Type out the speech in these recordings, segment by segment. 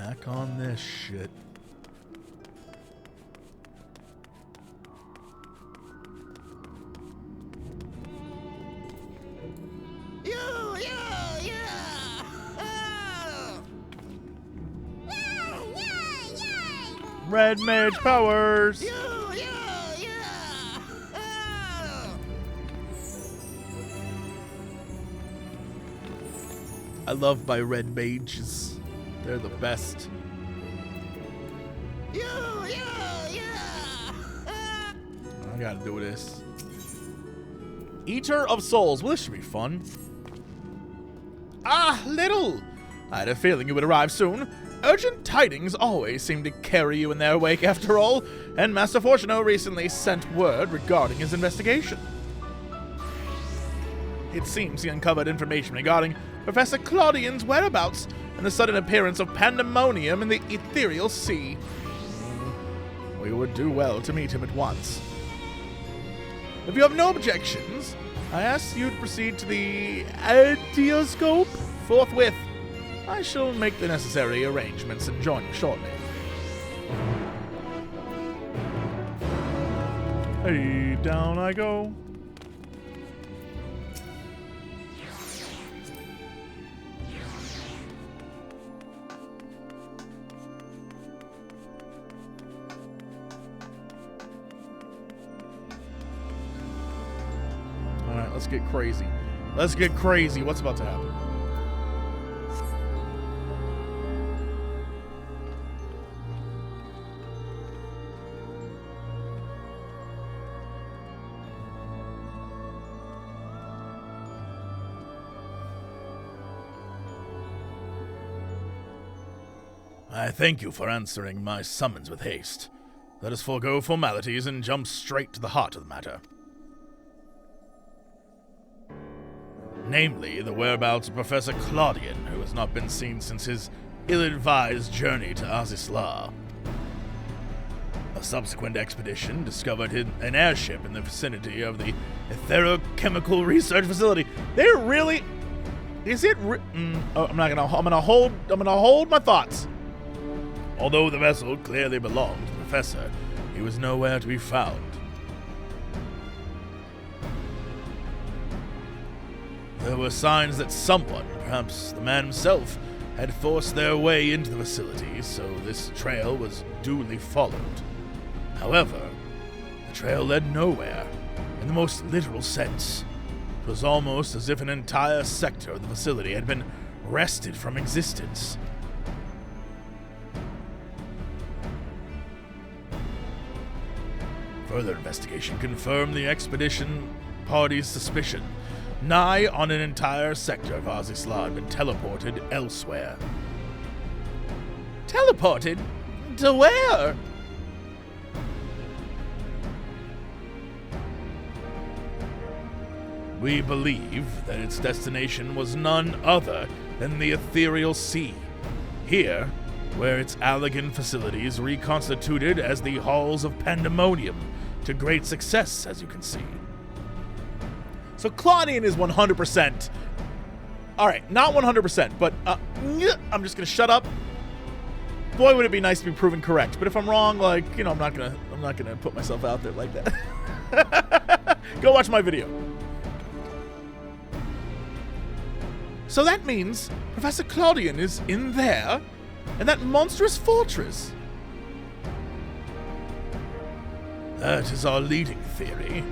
back on this shit. Red mage powers! I love my red mages. They're the best. I gotta do this. Eater of Souls. Well, this should be fun. Ah, Little! I had a feeling you would arrive soon. Urgent tidings always seem to carry you in their wake after all, and Master Fortuno recently sent word regarding his investigation. It seems he uncovered information regarding Professor Claudian's whereabouts and the sudden appearance of Pandemonium in the Ethereal Sea. We would do well to meet him at once. If you have no objections, I ask you to proceed to the Adioscope forthwith. I shall make the necessary arrangements and join you shortly. Hey, down I go. Alright, let's get crazy. Let's get crazy. What's about to happen? I thank you for answering my summons with haste. Let us forego formalities and jump straight to the heart of the matter. Namely, the whereabouts of Professor Claudian, who has not been seen since his ill-advised journey to Azisla. A subsequent expedition discovered an airship in the vicinity of the Ethereal Chemical Research Facility. They're really... Is it... I'm gonna hold my thoughts. Although the vessel clearly belonged to the Professor, he was nowhere to be found. There were signs that someone, perhaps the man himself, had forced their way into the facility, so this trail was duly followed. However, the trail led nowhere, in the most literal sense. It was almost as if an entire sector of the facility had been wrested from existence. Further investigation confirmed the expedition party's suspicion. Nigh on an entire sector of Azisla had been teleported elsewhere. Teleported? To where? We believe that its destination was none other than the Ethereal Sea. Here, where its elegant facilities reconstituted as the halls of Pandemonium, to great success, as you can see. So Claudian is 100%. Alright, not 100%, but I'm just gonna shut up. Boy, would it be nice to be proven correct. But if I'm wrong, like, you know, I'm not gonna put myself out there like that. Go watch my video. So that means Professor Claudian is in there, in that monstrous fortress. That is our leading theory.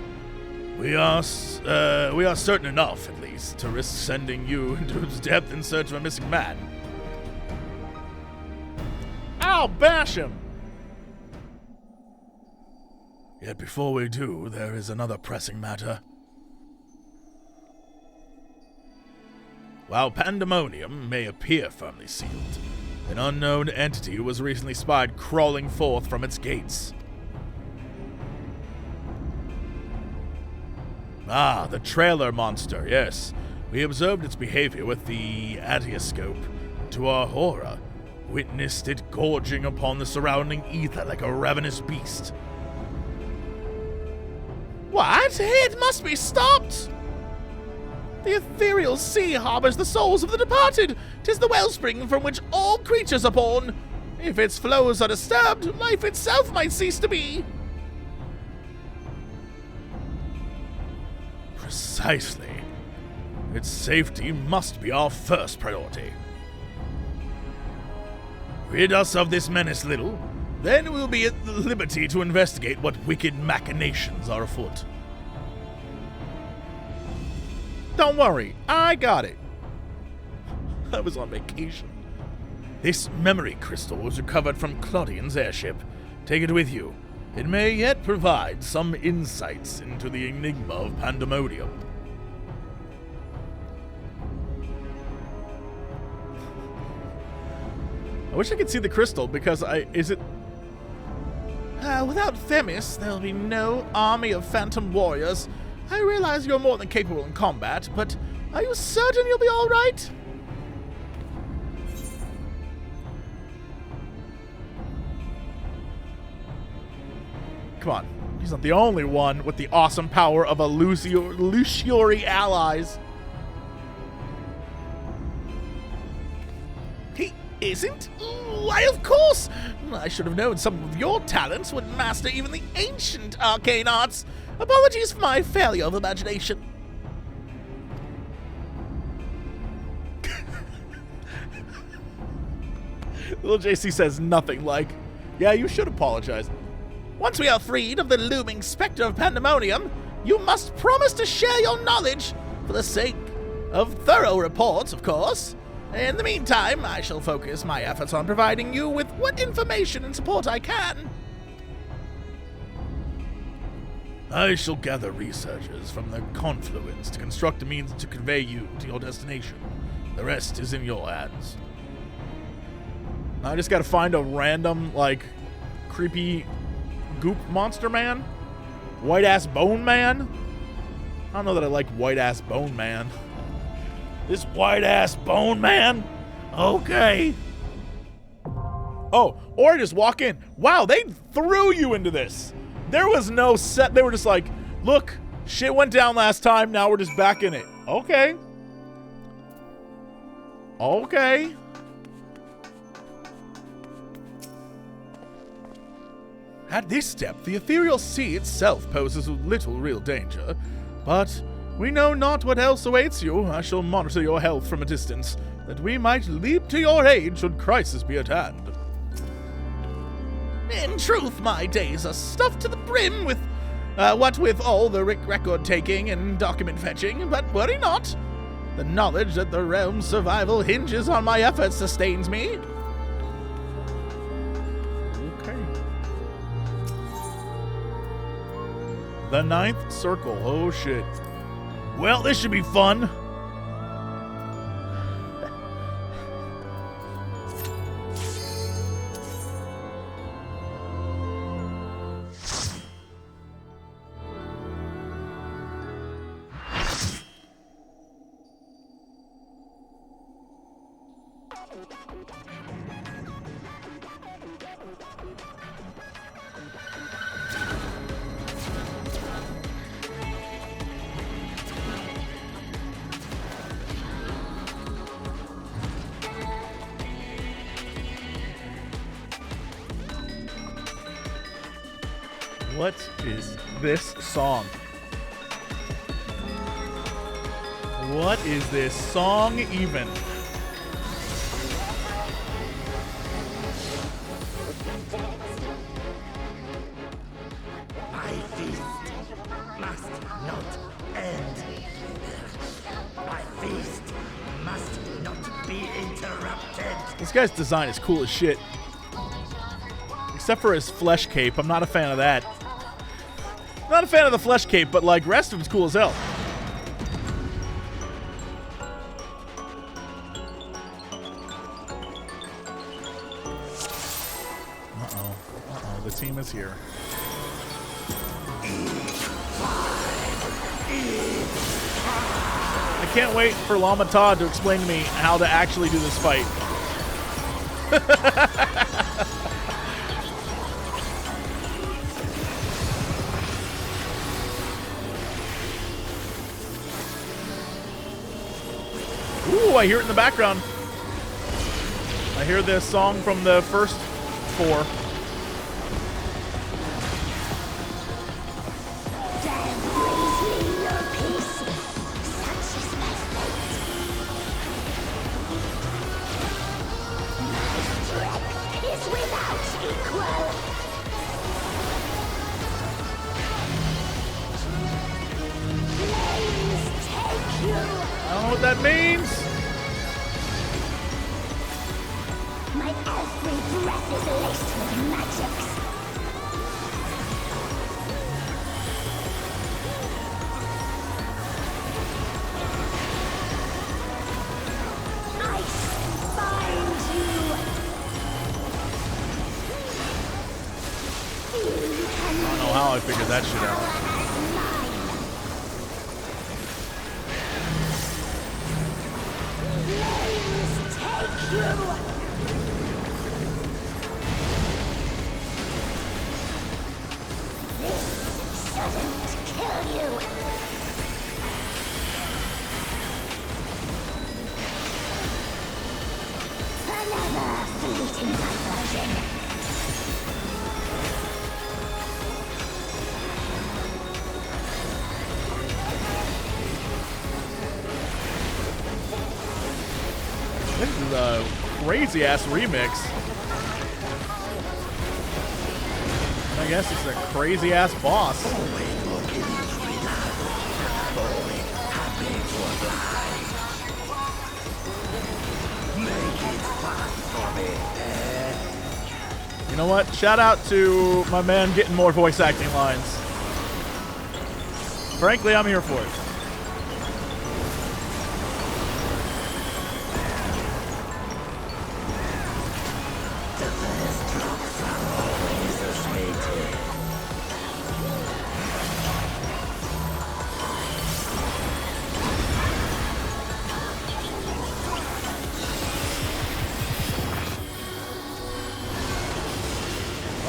We are certain enough, at least, to risk sending you into its depth in search of a missing man. Ow, bash him! Yet before we do, there is another pressing matter. While Pandemonium may appear firmly sealed, an unknown entity was recently spied crawling forth from its gates. Ah, the trailer monster, yes. We observed its behavior with the Adioscope. To our horror, witnessed it gorging upon the surrounding ether like a ravenous beast. What? It must be stopped! The Ethereal Sea harbors the souls of the departed. 'Tis the wellspring from which all creatures are born. If its flows are disturbed, life itself might cease to be. Precisely. Its safety must be our first priority. Rid us of this menace, little. Then we'll be at the liberty to investigate what wicked machinations are afoot. Don't worry, I got it. I was on vacation. This memory crystal was recovered from Claudian's airship. Take it with you. It may yet provide some insights into the enigma of Pandemonium. I wish I could see the crystal, because without Themis, there'll be no army of phantom warriors. I realize you're more than capable in combat, but are you certain you'll be alright? Come on, he's not the only one with the awesome power of a Luciori allies. He isn't? Why, of course! I should have known some of your talents would master even the ancient arcane arts. Apologies for my failure of imagination. Little JC says nothing like, yeah, you should apologize. Once we are freed of the looming specter of Pandemonium, you must promise to share your knowledge, for the sake of thorough reports, of course. In the meantime, I shall focus my efforts on providing you with what information and support I can. I shall gather researchers from the confluence to construct a means to convey you to your destination. The rest is in your hands. I just gotta find a random, creepy goop monster man? White-ass bone man? I don't know that I like white-ass bone man. This white-ass bone man? Okay. Oh, or just walk in. Wow, they threw you into this. There was no set. They were just like, look, shit went down last time. Now we're just back in it. Okay. Okay. At this step, the Ethereal Sea itself poses little real danger, but we know not what else awaits you. I shall monitor your health from a distance, that we might leap to your aid should crisis be at hand. In truth, my days are stuffed to the brim with, what with all the record-taking and document-fetching, but worry not. The knowledge that the realm's survival hinges on my efforts sustains me. Okay. The ninth circle. Oh, shit. Well, this should be fun. What is this song? What is this song even? My feast must not end. My feast must not be interrupted. This guy's design is cool as shit. Except for his flesh cape. I'm not a fan of that. Not a fan of the flesh cape, but rest of him's cool as hell. Uh-oh, the team is here. I can't wait for Llama Todd to explain to me how to actually do this fight. Ooh, I hear it in the background. I hear this song from the first 4. I don't know what that means. My every breath is laced with magics. I find you. I don't know how I figured that shit out. This is a crazy ass remix. I guess it's a crazy ass boss. You know what? Shout out to my man getting more voice acting lines. Frankly, I'm here for it.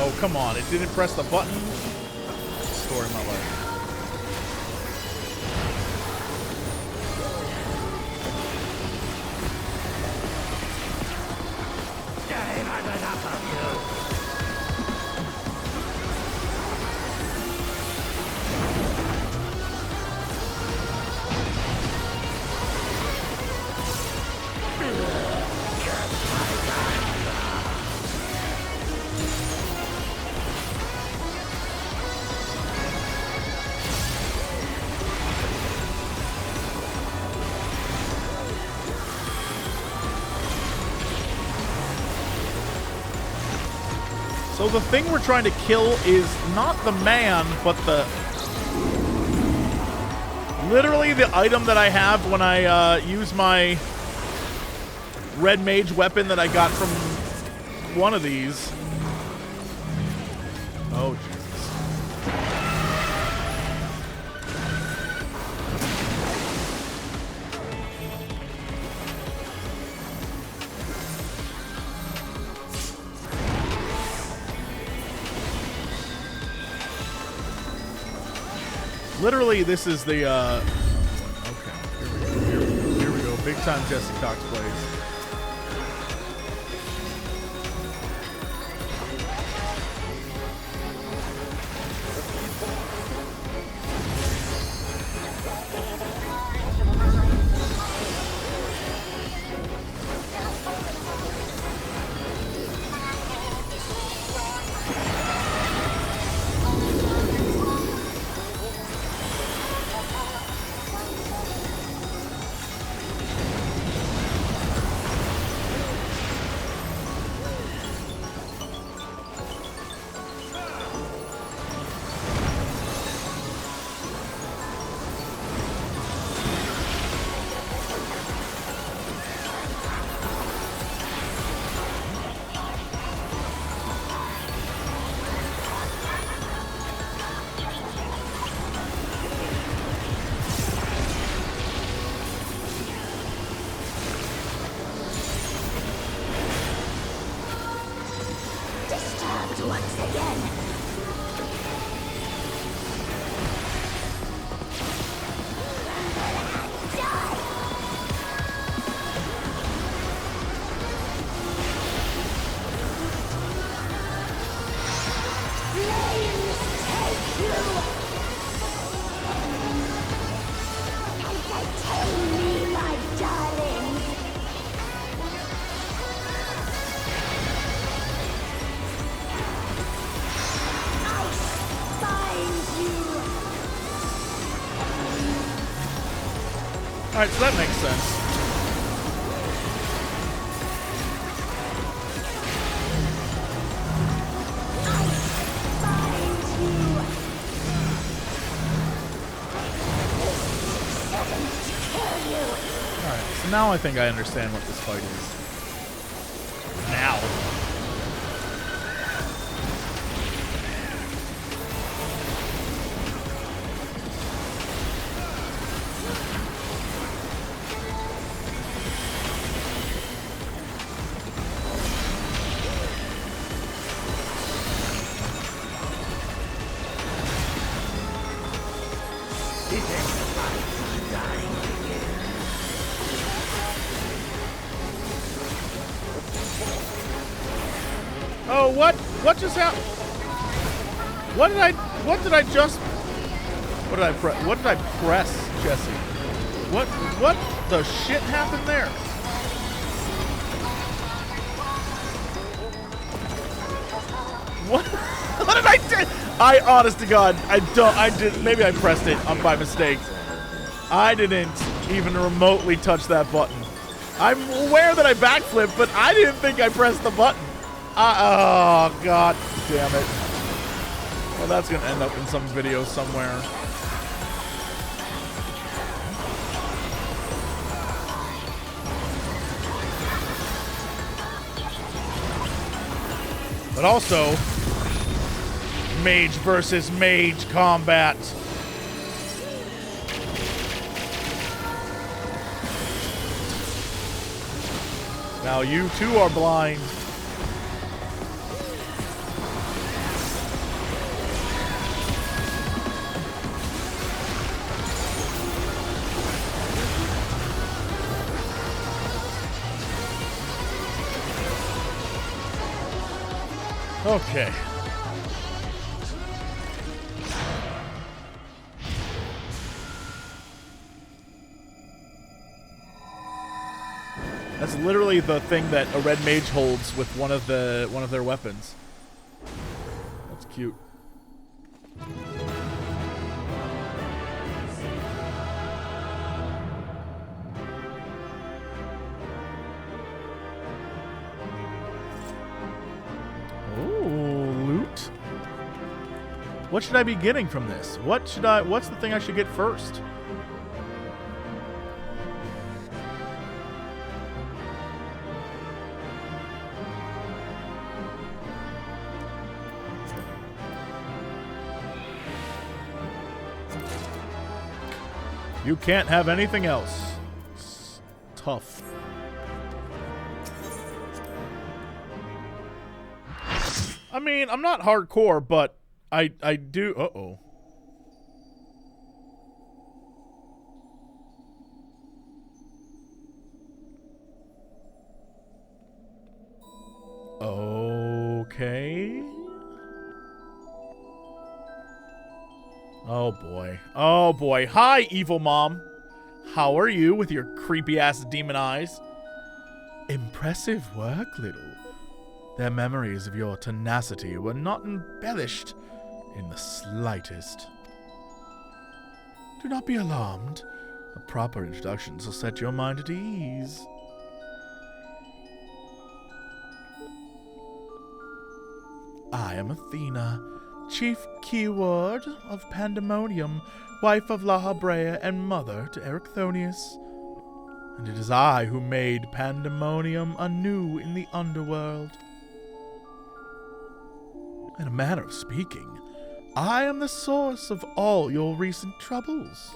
Oh, come on. It didn't press the button. Story of my life. I've had enough of you. So the thing we're trying to kill is not the man, but the... literally the item that I have when I use my red mage weapon that I got from one of these. Oh, Jesus. Literally, this is the, okay, here we go, big time Jesse Cox plays. Alright, so that makes sense. Alright, so now I think I understand what this fight is. Now. Oh, what just happened? What did I press, Jesse? What the shit happened there? What did I do? I, honest to God, maybe I pressed it by mistake. I didn't even remotely touch that button. I'm aware that I backflipped, but I didn't think I pressed the button. Oh, God damn it. Well, that's going to end up in some video somewhere. But also, mage versus mage combat. Now you too are blind. Okay. That's literally the thing that a red mage holds with one of their weapons. That's cute. What should I be getting from this? What's the thing I should get first? You can't have anything else. It's tough. I mean, I'm not hardcore, but I do. Uh-oh. Okay. Oh boy. Oh boy. Hi, evil mom. How are you with your creepy ass demon eyes? Impressive work, little. Their memories of your tenacity were not embellished in the slightest. Do not be alarmed. A proper introduction will set your mind at ease. I am Athena, chief keyword of Pandemonium, wife of Habrea and mother to Erechthonius. And it is I who made Pandemonium anew in the underworld. In a manner of speaking, I am the source of all your recent troubles.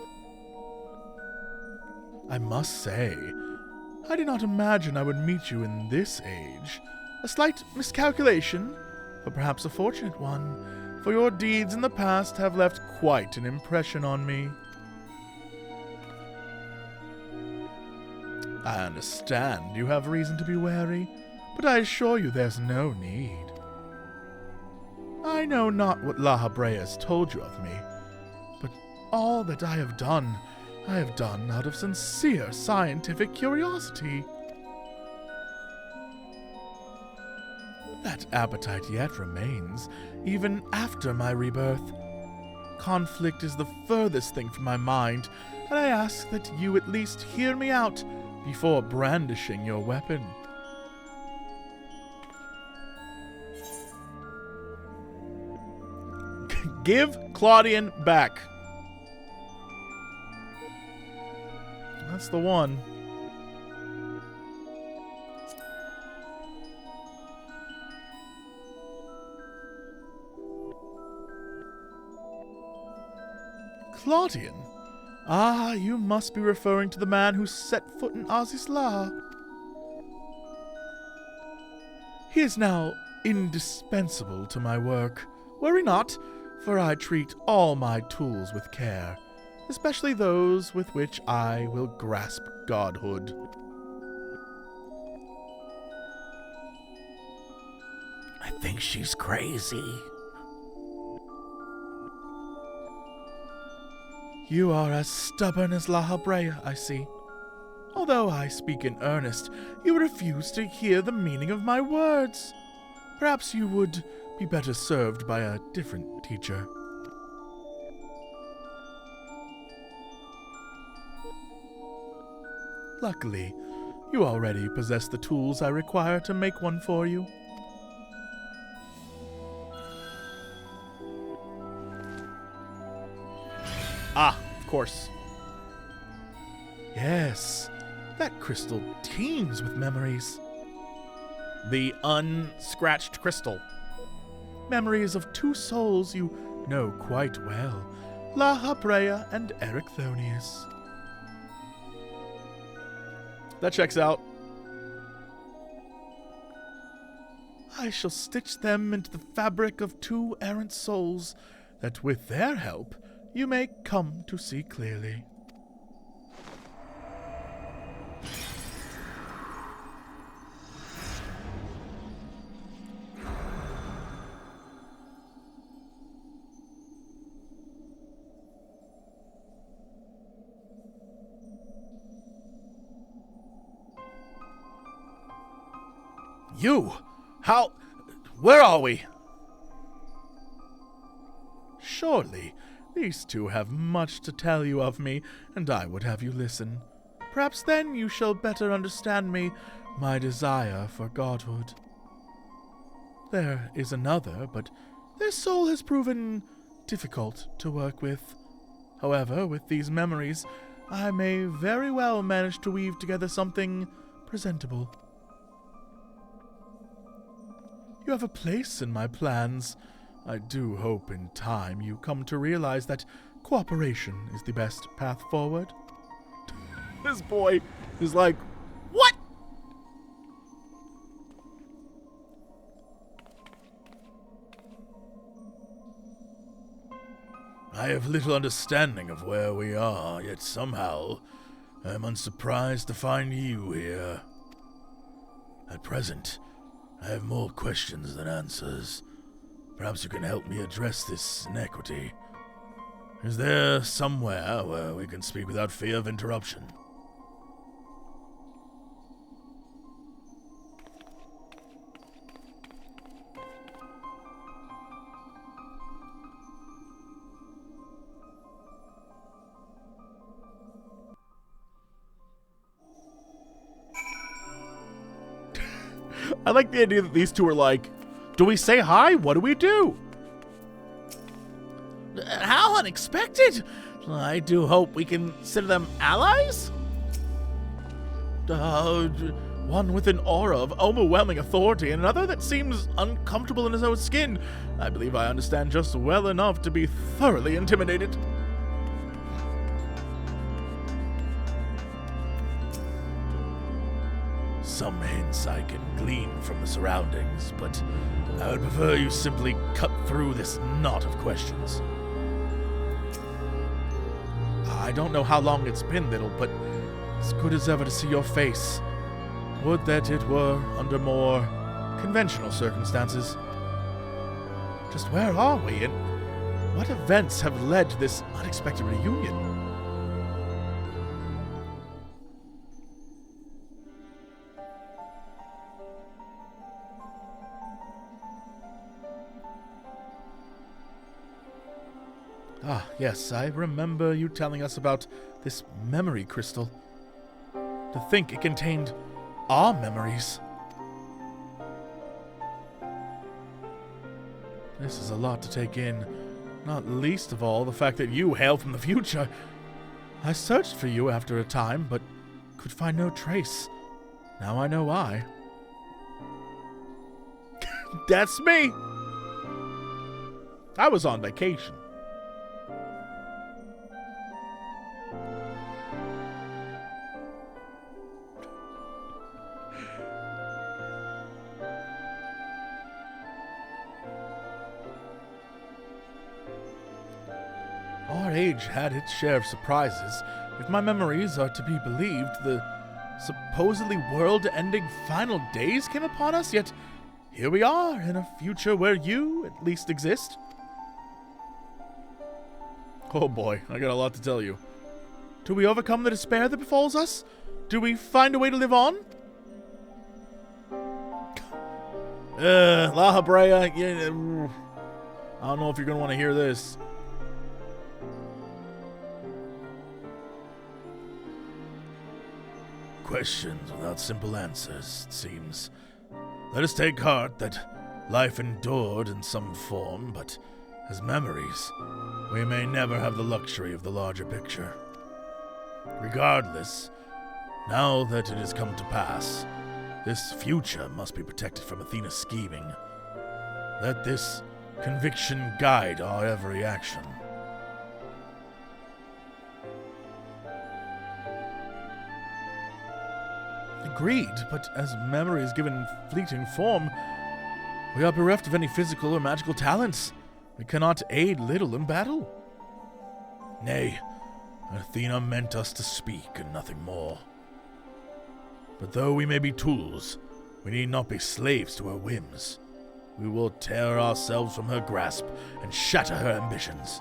I must say, I did not imagine I would meet you in this age. A slight miscalculation, but perhaps a fortunate one, for your deeds in the past have left quite an impression on me. I understand you have reason to be wary, but I assure you there's no need. I know not what Habrea has told you of me, but all that I have done out of sincere scientific curiosity. That appetite yet remains, even after my rebirth. Conflict is the furthest thing from my mind, but I ask that you at least hear me out before brandishing your weapon. Give Claudian back. That's the one. Claudian? Ah, you must be referring to the man who set foot in Azizla. He is now indispensable to my work. Worry not, for I treat all my tools with care, especially those with which I will grasp godhood. I think she's crazy. You are as stubborn as La Habrea, I see. Although I speak in earnest, you refuse to hear the meaning of my words. Perhaps you would be better served by a different teacher. Luckily, you already possess the tools I require to make one for you. Ah, of course. Yes, that crystal teems with memories. The unscratched crystal. Memories of two souls you know quite well, La Habrea and Themis. That checks out. I shall stitch them into the fabric of two errant souls, that with their help you may come to see clearly. You? How? Where are we? Surely, these two have much to tell you of me, and I would have you listen. Perhaps then you shall better understand me, my desire for godhood. There is another, but their soul has proven difficult to work with. However, with these memories, I may very well manage to weave together something presentable. You have a place in my plans. I do hope in time you come to realize that cooperation is the best path forward. This boy is like, what? I have little understanding of where we are, yet somehow I am unsurprised to find you here. At present, I have more questions than answers. Perhaps you can help me address this inequity. Is there somewhere where we can speak without fear of interruption? I like the idea that these two are like, do we say hi? What do we do? How unexpected! I do hope we can consider them allies? One with an aura of overwhelming authority and another that seems uncomfortable in his own skin. I believe I understand just well enough to be thoroughly intimidated. Some hints I can glean from the surroundings, but I would prefer you simply cut through this knot of questions. I don't know how long it's been, little, but it's good as ever to see your face. Would that it were under more conventional circumstances. Just where are we, and what events have led to this unexpected reunion? Ah, yes, I remember you telling us about this memory crystal. To think it contained our memories. This is a lot to take in, not least of all the fact that you hail from the future. I searched for you after a time, but could find no trace. Now I know why. That's me! I was on vacation. Our age had its share of surprises. If my memories are to be believed, the supposedly world-ending final days came upon us, yet here we are, in a future where you, at least, exist. Oh boy, I got a lot to tell you. Do we overcome the despair that befalls us? Do we find a way to live on? La Habrea, yeah, I don't know if you're going to want to hear this. Questions without simple answers, it seems. Let us take heart that life endured in some form, but as memories, we may never have the luxury of the larger picture. Regardless, now that it has come to pass, this future must be protected from Athena's scheming. Let this conviction guide our every action. Agreed, but as memory is given fleeting form, we are bereft of any physical or magical talents. We cannot aid little in battle. Nay, Athena meant us to speak and nothing more. But though we may be tools, we need not be slaves to her whims. We will tear ourselves from her grasp and shatter her ambitions.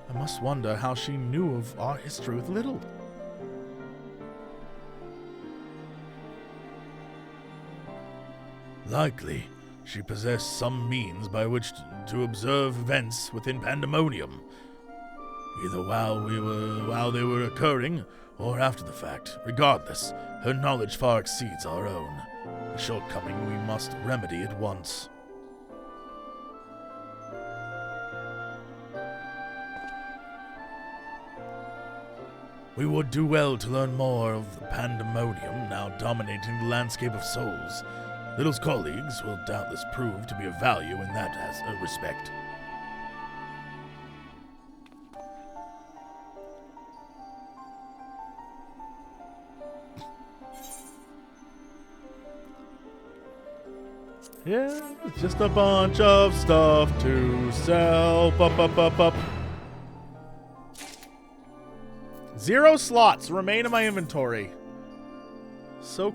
I must wonder how she knew of our history with little. Likely, she possessed some means by which to observe events within Pandemonium, either while they were occurring or after the fact. Regardless, her knowledge far exceeds our own. A shortcoming we must remedy at once. We would do well to learn more of the Pandemonium now dominating the landscape of souls. Little's colleagues will doubtless prove to be of value in that respect. Yeah, it's just a bunch of stuff to sell. Up. 0 slots remain in my inventory. So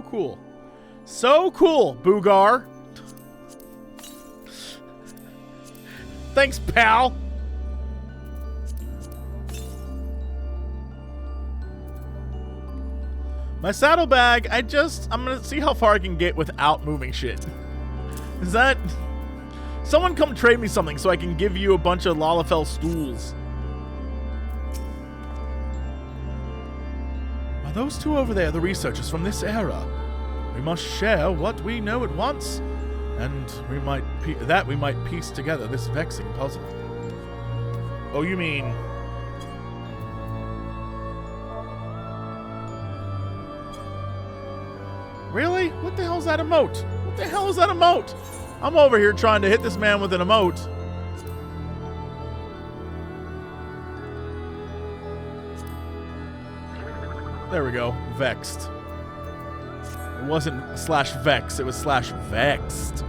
cool. So cool, Boogar. Thanks, pal. My saddlebag, I'm gonna see how far I can get without moving shit. Is that... Someone come trade me something so I can give you a bunch of Lalafell stools. Are those two over there the researchers from this era? We must share what we know at once, and we might piece together this vexing puzzle. Oh, you mean... Really? What the hell's that emote? What the hell is that emote? I'm over here trying to hit this man with an emote. There we go. Vexed. It wasn't /vex, it was /vexed.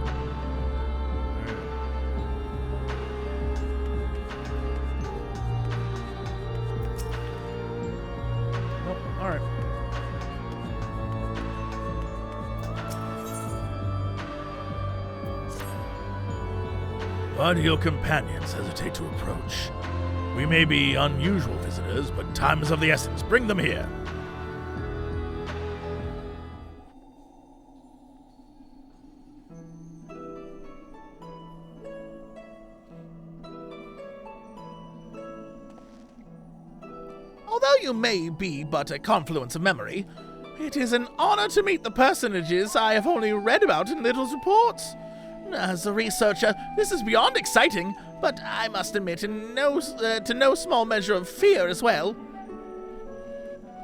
Nope, alright. Why do your companions hesitate to approach? We may be unusual visitors, but time is of the essence. Bring them here. although you may be but a confluence of memory, it is an honor to meet the personages I have only read about in Little's reports. As a researcher, this is beyond exciting, but I must admit to no small measure of fear as well.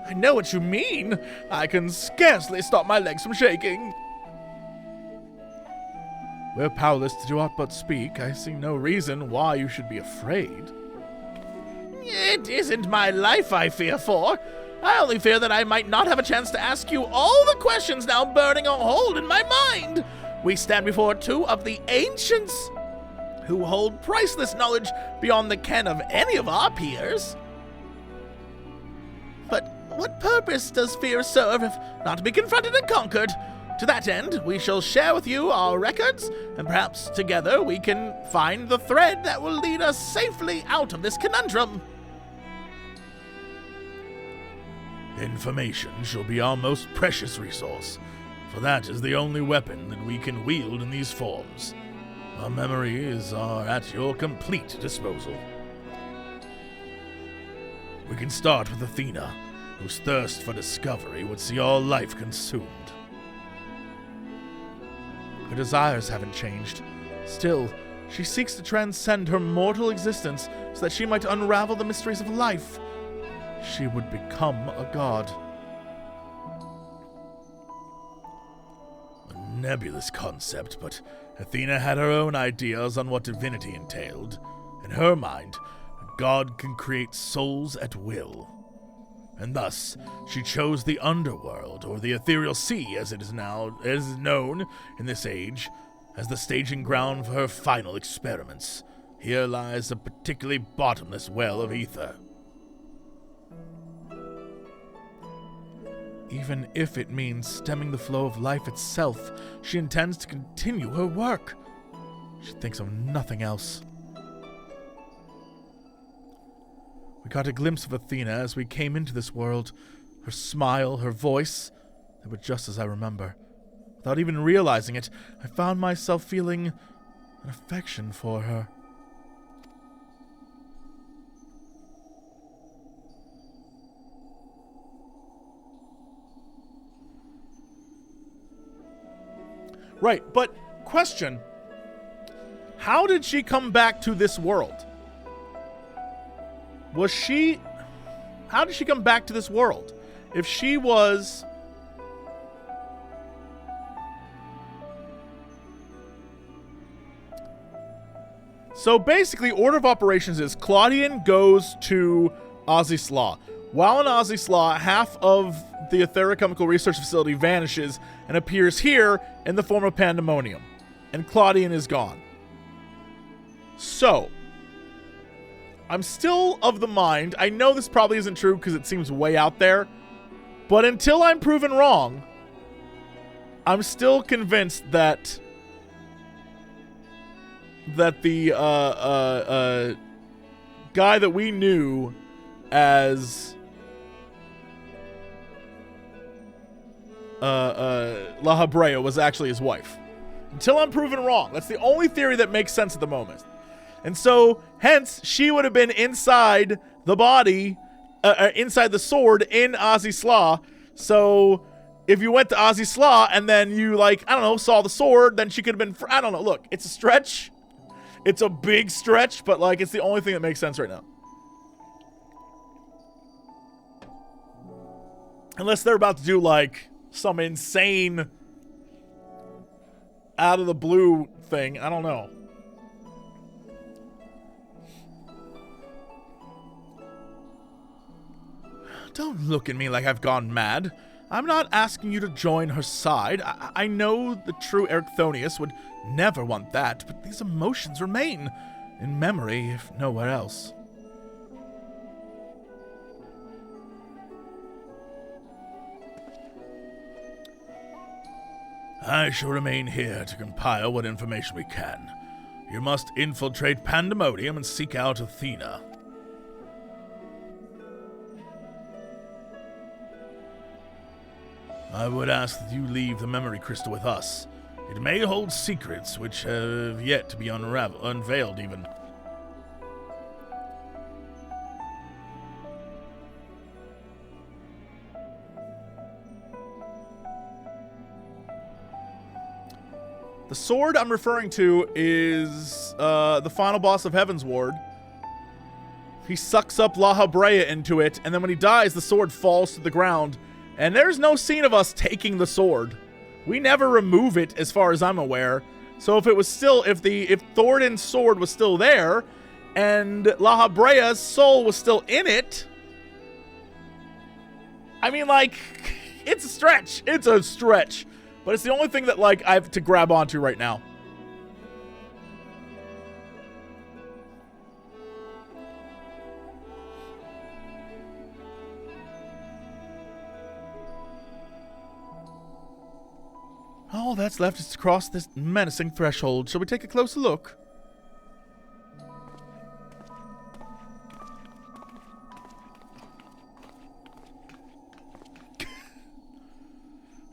I know what you mean. I can scarcely stop my legs from shaking. We're powerless to do aught but speak. I see no reason why you should be afraid. It isn't my life I fear for. I only fear that I might not have a chance to ask you all the questions now burning a hole in my mind. We stand before two of the ancients, who hold priceless knowledge beyond the ken of any of our peers. But what purpose does fear serve if not to be confronted and conquered? To that end, we shall share with you our records, and perhaps together we can find the thread that will lead us safely out of this conundrum. Information shall be our most precious resource, for that is the only weapon that we can wield in these forms. Our memories are at your complete disposal. We can start with Athena, whose thirst for discovery would see all life consumed. Her desires haven't changed. Still, she seeks to transcend her mortal existence so that she might unravel the mysteries of life. She would become a god. A nebulous concept, but Athena had her own ideas on what divinity entailed. In her mind, a god can create souls at will. And thus, she chose the underworld, or the Ethereal Sea as it is known in this age, as the staging ground for her final experiments. Here lies a particularly bottomless well of ether. Even if it means stemming the flow of life itself, she intends to continue her work. She thinks of nothing else. We got a glimpse of Athena as we came into this world. Her smile, her voice, they were just as I remember. Without even realizing it, I found myself feeling an affection for her. Right, but question. How did she come back to this world? How did she come back to this world? If she was... So basically, order of operations is Claudian goes to Azisla. While in Azisla, half of the Etherochemical Research Facility vanishes and appears here in the form of Pandemonium. And Claudian is gone. So, I'm still of the mind, I know this probably isn't true because it seems way out there, but until I'm proven wrong, I'm still convinced that the guy that we knew as La Habrea was actually his wife. Until I'm proven wrong. That's the only theory that makes sense at the moment. And so, hence, she would have been inside the body, inside the sword in Azisla. So, if you went to Azisla and then you, like, I don't know, saw the sword, then she could have been, I don't know, look, it's a stretch. It's a big stretch, but, like, it's the only thing that makes sense right now. Unless they're about to do, like, some insane out of the blue thing. I don't know. Don't look at me like I've gone mad. I'm not asking you to join her side. I know the true Erchthonius would never want that, but these emotions remain in memory, if nowhere else. I shall remain here to compile what information we can. You must infiltrate Pandemonium and seek out Athena. I would ask that you leave the memory crystal with us. It may hold secrets which have yet to be unveiled even. The sword I'm referring to is the final boss of Heaven's Ward. He sucks up La Habrea into it, and then when he dies, the sword falls to the ground. And there's no scene of us taking the sword. We never remove it, as far as I'm aware. So if it was still, if Thoradin's sword was still there, and La Habrea's soul was still in it, I mean, like, it's a stretch. It's a stretch. But it's the only thing that, like, I have to grab onto right now. All that's left is to cross this menacing threshold. Shall we take a closer look?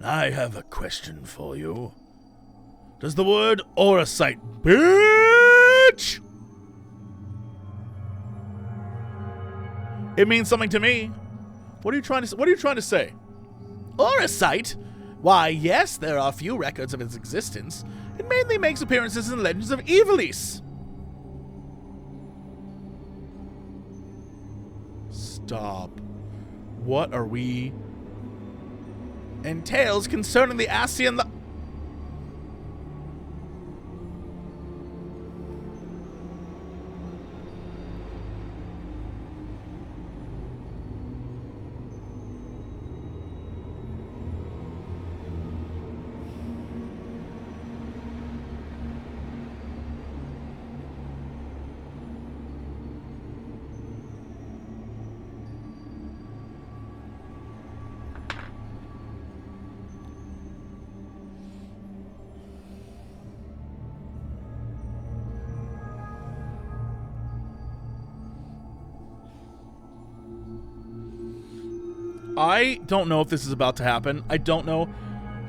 I have a question for you. Does the word Oracite, bitch? It means something to me. What are you trying to say? Oracite? Why, yes, there are few records of its existence. It mainly makes appearances in the legends of Ivalice. Stop. What are we... And tales concerning the Ascian... I don't know if this is about to happen. I don't know.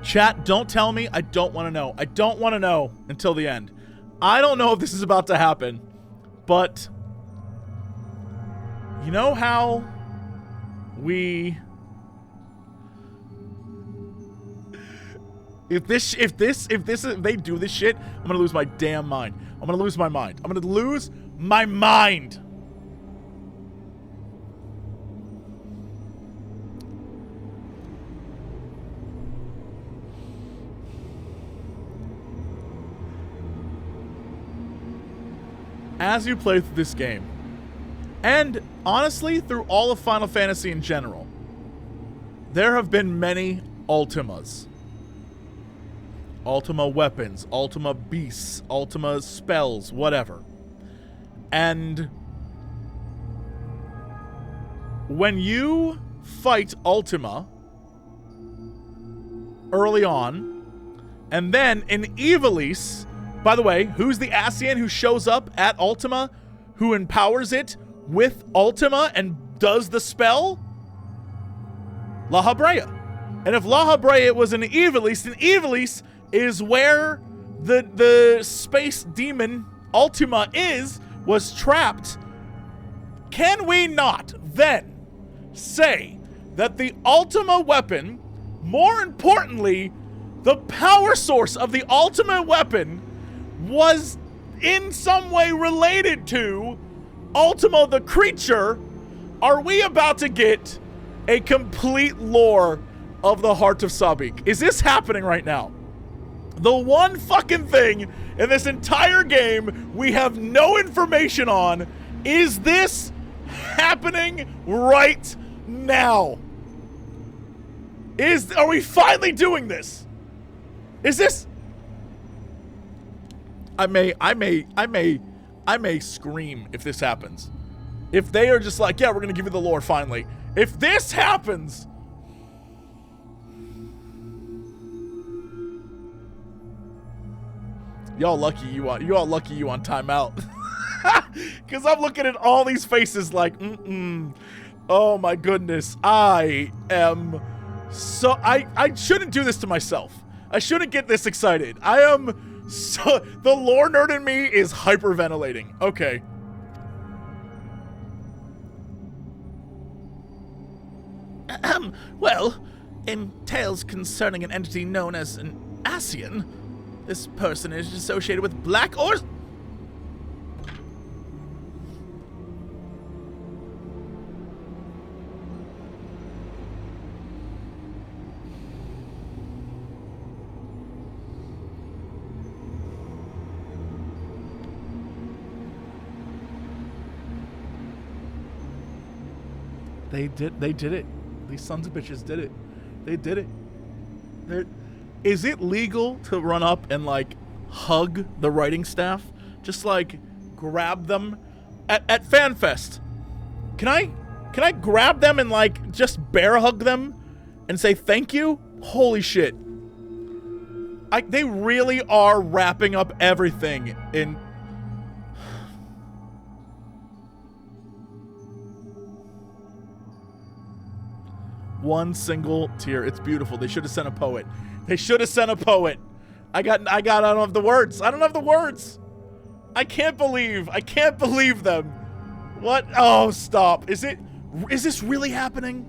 Chat, don't tell me. I don't want to know. I don't want to know until the end. I don't know if this is about to happen, but you know how we... If they do this shit, I'm gonna lose my damn mind. I'm gonna lose my mind. I'm gonna lose my mind. As you play through this game, and honestly, through all of Final Fantasy in general, there have been many Ultimas. Ultima weapons, Ultima beasts, Ultima spells, whatever. And when you fight Ultima early on, and then in Ivalice, by the way, who's the Ascian who shows up at Ultima, who empowers it with Ultima and does the spell? La Habrea. And if La Habrea was in Ivalice, then Ivalice is where the space demon Ultima was trapped. Can we not then say that the Ultima weapon, more importantly, the power source of the Ultima weapon, was in some way related to Ultima the creature? Are we about to get a complete lore of the Heart of Sabik? Is this happening right now? The one fucking thing in this entire game we have no information on, is this happening right now? Are we finally doing this? Is this... I may scream if this happens. If they are just like, yeah, we're gonna give you the lore finally. If this happens, y'all lucky you on timeout. Cause I'm looking at all these faces like, oh my goodness, I shouldn't do this to myself. I shouldn't get this excited. So, the lore nerd in me is hyperventilating. Okay. Well, in tales concerning an entity known as an Ascian, This person is associated with black or... They did it. These sons of bitches did it. They did it. Is it legal to run up and like hug the writing staff? Just like grab them at FanFest. Can I grab them and like just bear hug them and say thank you? Holy shit. They really are wrapping up everything in one single tear. It's beautiful. They should have sent a poet. They should have sent a poet. I don't have the words. I don't have the words. I can't believe them. What? Oh, stop. Is this really happening?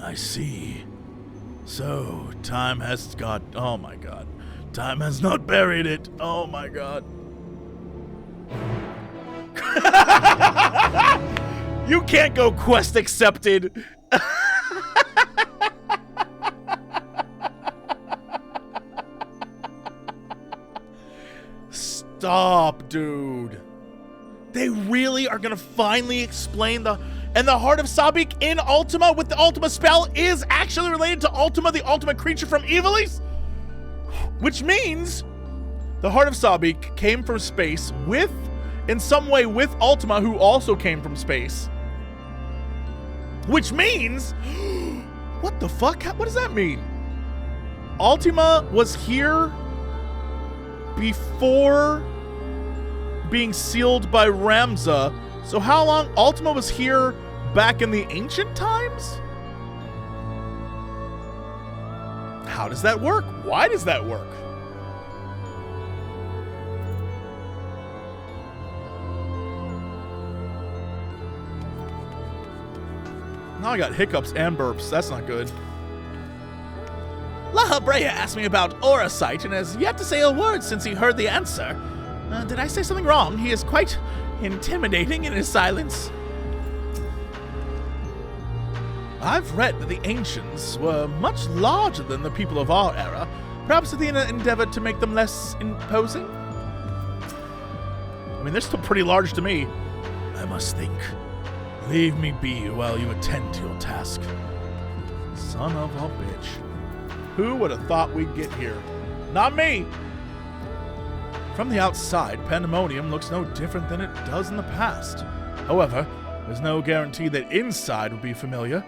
I see. So, time has got... Oh my god. Time has not buried it. Oh my god. You can't go quest accepted. Stop, dude. They really are gonna finally explain the Heart of Sabik in Ultima with the Ultima spell is actually related to Ultima, the ultimate creature from Evilis? Which means the Heart of Sabik came from space in some way with Ultima, who also came from space. Which means, what the fuck? What does that mean? Ultima was here before being sealed by Ramza. So how long? Ultima was here back in the ancient times? How does that work? Why does that work? Now I got hiccups and burps. That's not good. La Habrea asked me about Aura Sight and has yet to say a word since he heard the answer. Did I say something wrong? He is quite intimidating in his silence. I've read that the ancients were much larger than the people of our era. Perhaps Athena endeavored to make them less imposing? I mean, they're still pretty large to me. I must think. Leave me be while you attend to your task. Son of a bitch. Who would have thought we'd get here? Not me! From the outside, Pandemonium looks no different than it does in the past. However, there's no guarantee that inside will be familiar.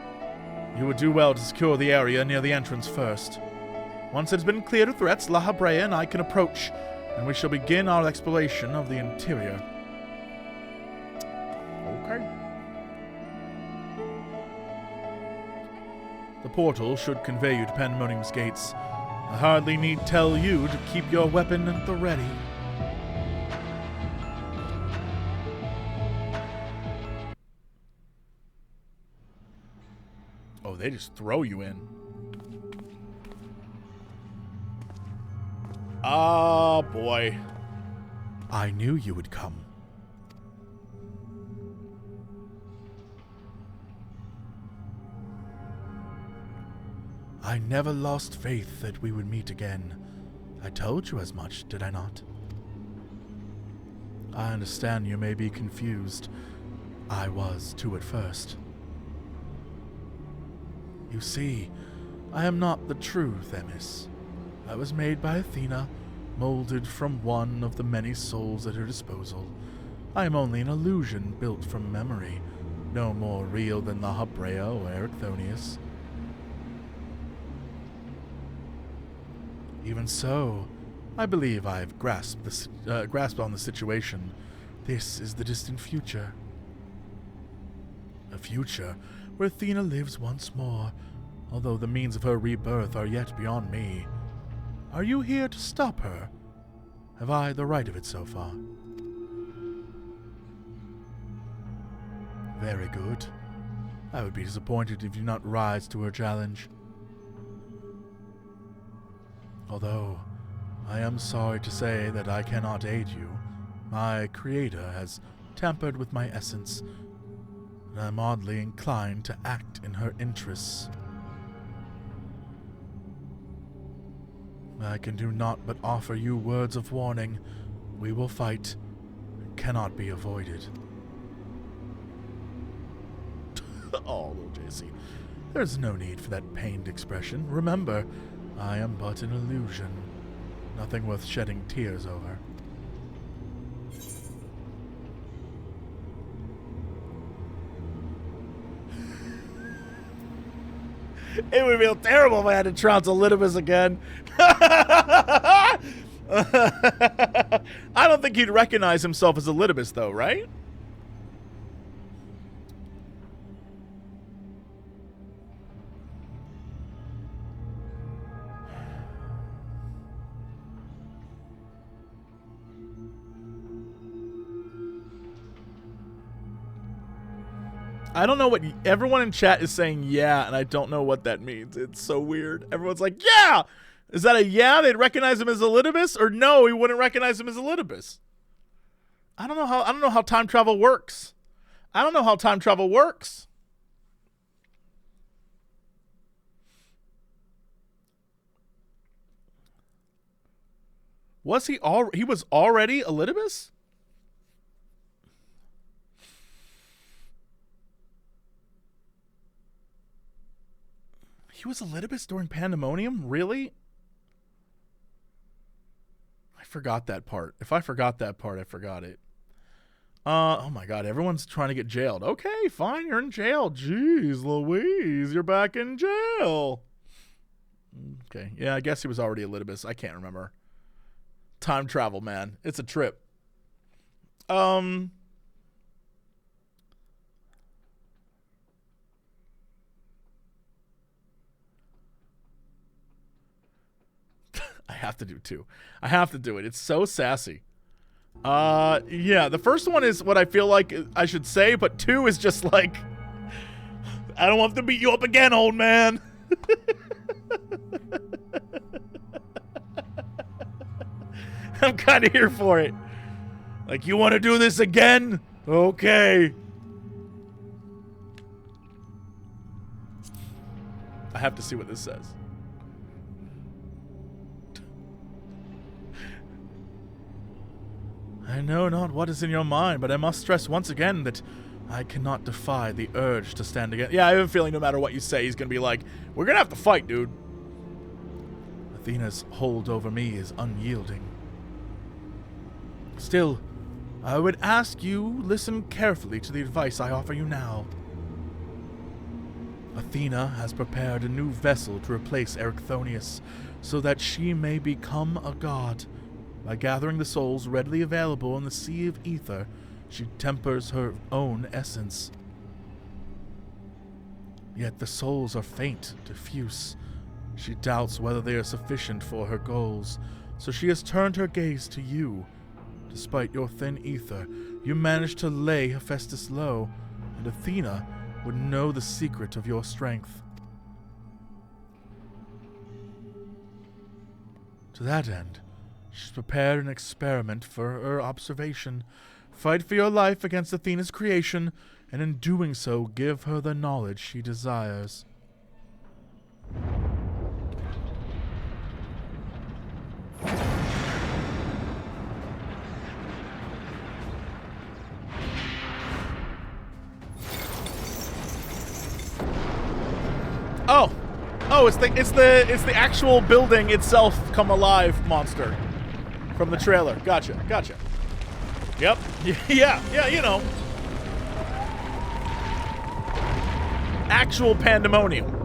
You would do well to secure the area near the entrance first. Once it has been cleared of threats, La Habrea and I can approach, and we shall begin our exploration of the interior. Okay. The portal should convey you to Pandemonium's gates. I hardly need tell you to keep your weapon at the ready. Oh, they just throw you in. Oh, boy. I knew you would come. I never lost faith that we would meet again. I told you as much, did I not? I understand you may be confused. I was too at first. You see, I am not the true Themis. I was made by Athena, molded from one of the many souls at her disposal. I am only an illusion built from memory, no more real than the Habrea or Ericthonius. Even so, I believe I have grasped on the situation. This is the distant future. A future where Athena lives once more, although the means of her rebirth are yet beyond me. Are you here to stop her? Have I the right of it so far? Very good. I would be disappointed if you do not rise to her challenge. Although, I am sorry to say that I cannot aid you. My creator has tampered with my essence, and I'm oddly inclined to act in her interests. I can do naught but offer you words of warning. We will fight. It cannot be avoided. Oh, little JC. There's no need for that pained expression. Remember, I am but an illusion. Nothing worth shedding tears over. It would feel terrible if I had to trounce Elidibus again. I don't think he'd recognize himself as Elidibus, though, right? I don't know what everyone in chat is saying, yeah, and I don't know what that means. It's so weird. Everyone's like, yeah! Is that a yeah? They'd recognize him as Elidibus? Or no, he wouldn't recognize him as Elidibus? I don't know how time travel works. I don't know how time travel works. Was he was already Elidibus? He was Elidibus during Pandemonium? Really? I forgot that part. If I forgot that part, I forgot it. Oh my god, everyone's trying to get jailed. Okay, fine, you're in jail. Jeez Louise, you're back in jail. Okay, yeah, I guess he was already Elidibus. I can't remember. Time travel, man. It's a trip. I have to do 2. I have to do it. It's so sassy. Yeah, the first one is what I feel like I should say, but 2 is just like, I don't want to beat you up again, old man. I'm kind of here for it. Like, you want to do this again? Okay. I have to see what this says. I know not what is in your mind, but I must stress once again that I cannot defy the urge to stand against. Yeah, I have a feeling no matter what you say, he's going to be like, we're going to have to fight, dude. Athena's hold over me is unyielding. Still, I would ask you listen carefully to the advice I offer you now. Athena has prepared a new vessel to replace Erichthonius, so that she may become a god. By gathering the souls readily available in the Sea of Ether, she tempers her own essence. Yet the souls are faint, diffuse. She doubts whether they are sufficient for her goals, so she has turned her gaze to you. Despite your thin ether, you managed to lay Hephaestus low, and Athena would know the secret of your strength. To that end, she's prepared an experiment for her observation. Fight for your life against Athena's creation, and in doing so, give her the knowledge she desires. Oh, it's the actual building itself come alive monster from the trailer. Gotcha. Yep. Yeah, you know. Actual Pandemonium.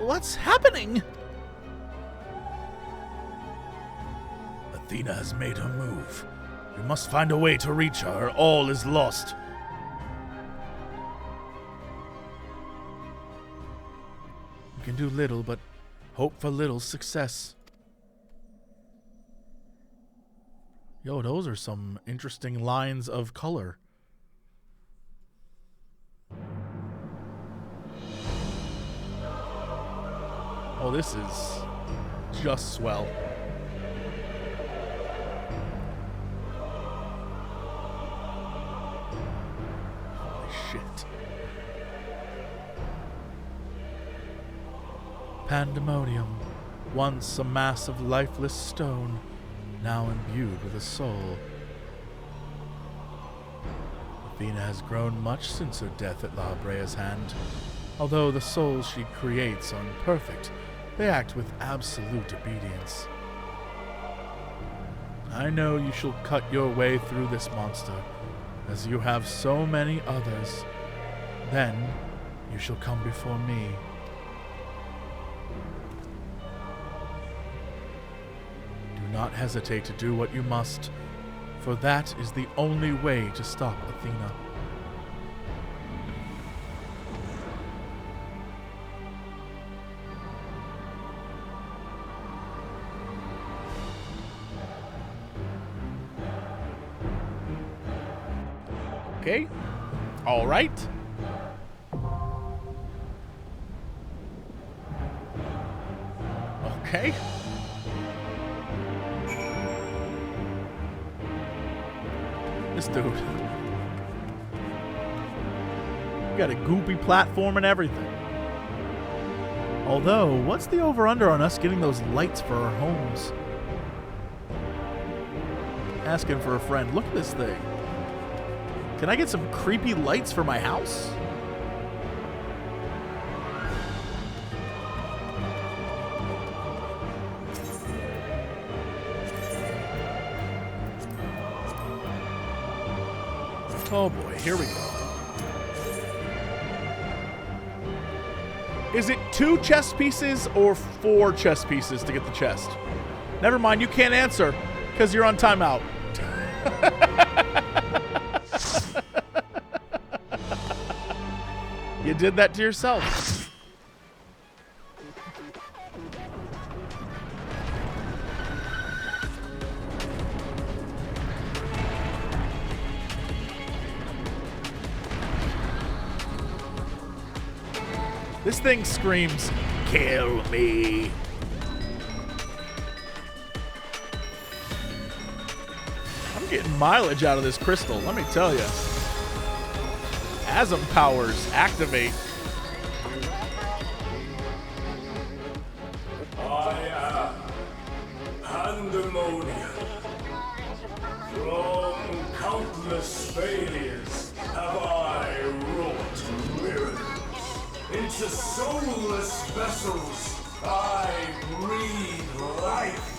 What's happening? Athena has made her move. We must find a way to reach her, or all is lost. We can do little, but hope for little success. Yo, those are some interesting lines of color. Oh, this is just swell. Holy shit. Pandemonium, once a mass of lifeless stone, now imbued with a soul. Athena has grown much since her death at Habrea's hand. Although the souls she creates are imperfect, they act with absolute obedience. I know you shall cut your way through this monster, as you have so many others. Then you shall come before me. Do not hesitate to do what you must, for that is the only way to stop Athena. Okay. All right. Okay. This dude. Got a goopy platform and everything. Although, what's the over-under on us getting those lights for our homes? Asking for a friend. Look at this thing. Can I get some creepy lights for my house? Oh boy, here we go. Is it 2 chest pieces or 4 chest pieces to get the chest? Never mind, you can't answer because you're on timeout. You did that to yourself. This thing screams, "Kill me." I'm getting mileage out of this crystal, let me tell you. Asm powers activate. I am Pandemonium. From countless failures have I wrought miracles. Into soulless vessels I breathe life.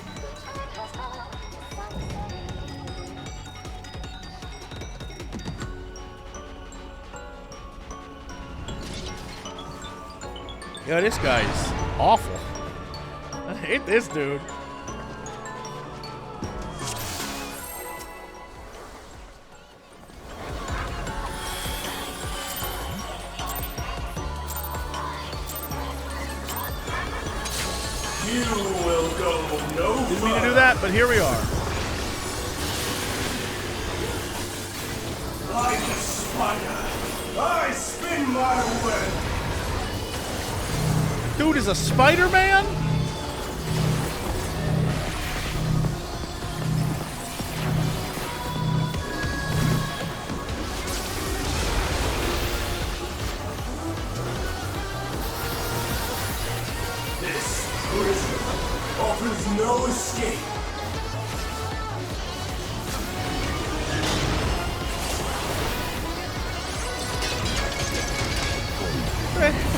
Yo, this guy's awful. I hate this dude. You will go no Didn't mean to do that, but here we are. Like a spider, I spin my web. Dude is a Spider-Man? This prison offers no escape.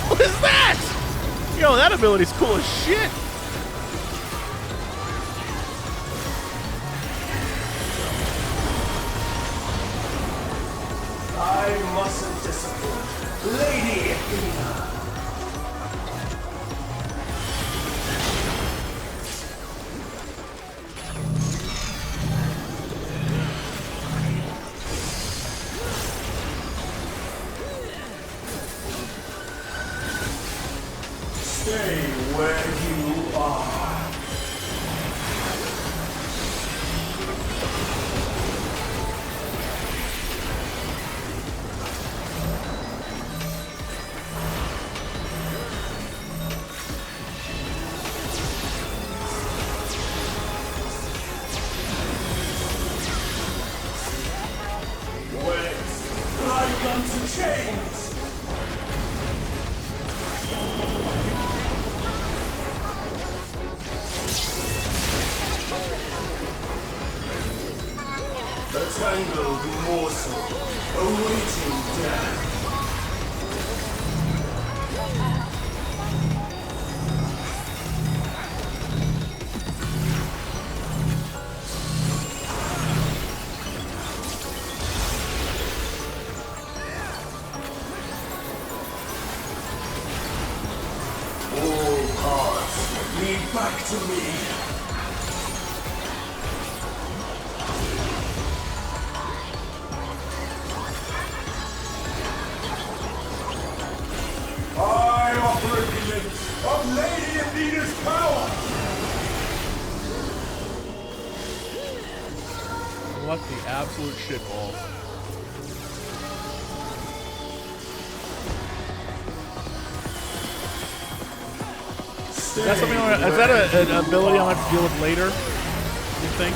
What is that? Yo, that ability's cool as shit. I mustn't disappoint Lady Athena. unto chains! A tangled morsel, awaiting death. All paths lead back to me. I offer a glimpse of Lady Athena's power! What the absolute shitball. Is that something? Is that an ability I'll have to deal with later? You think?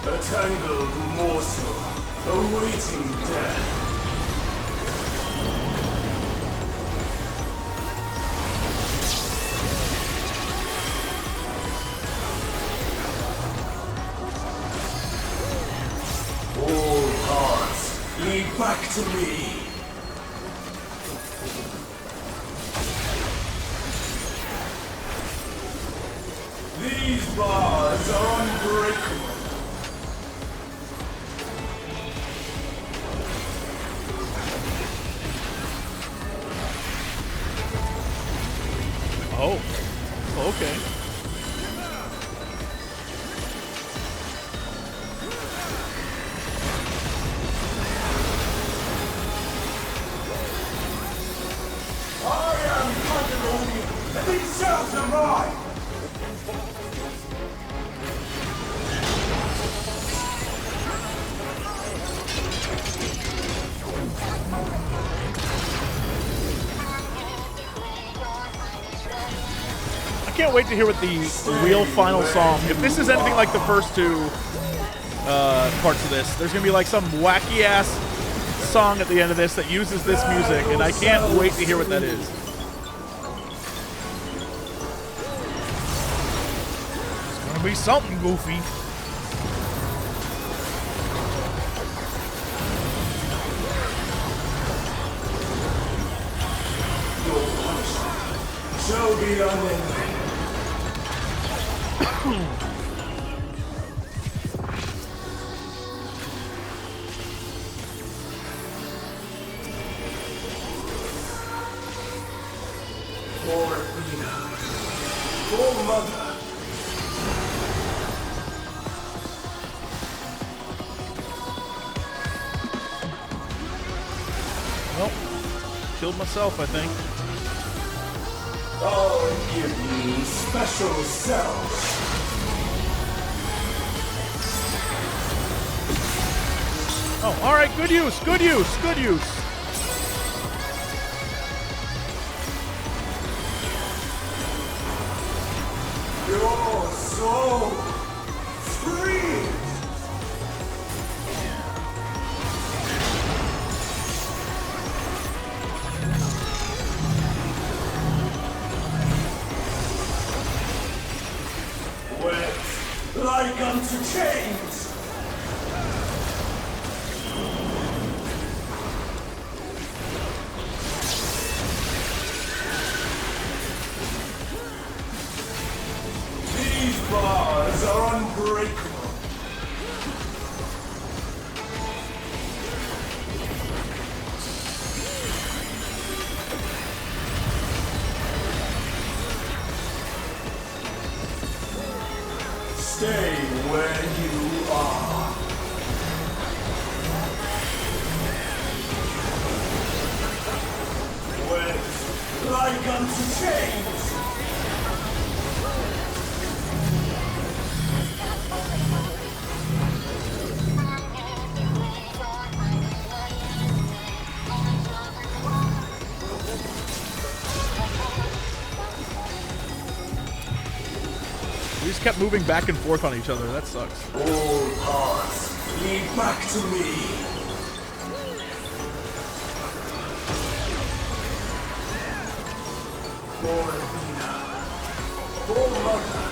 A tangled morsel, awaiting death. All paths lead back to me. These bars are unbreakable. Oh, okay. I am Pandemonium, and these cells are mine! I can't wait to hear what the real final song. If this is anything like the first two parts of this, there's gonna be like some wacky ass song at the end of this that uses this music, and I can't wait to hear what that is. It's gonna be something goofy. Your punishment shall be unending. For Athena, for Mother. Well, killed myself, I think. I'll give you special cells. Oh, all right, good use, good use, good use. Your soul free. Wet like unto chains. These bars are unbreakable. Stay where you are. just kept moving back and forth on each other. That sucks. All paths lead back to me. For Athena. For Mother.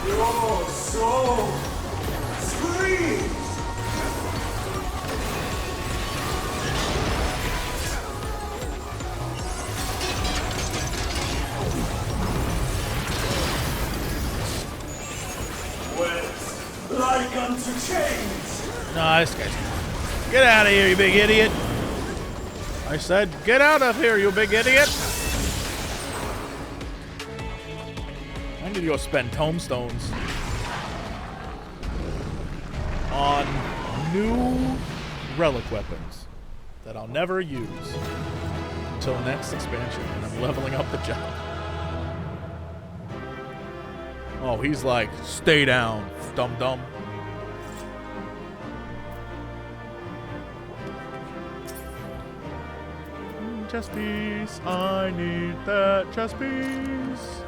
Your soul screams! Wet like unto chains! No, this guy's... Get out of here, you big idiot! I said, get out of here, you big idiot! I need to go spend tomestones on new relic weapons that I'll never use until next expansion, and I'm leveling up the job. Oh, he's like, stay down, dum-dum. Chess piece, I need that chess piece.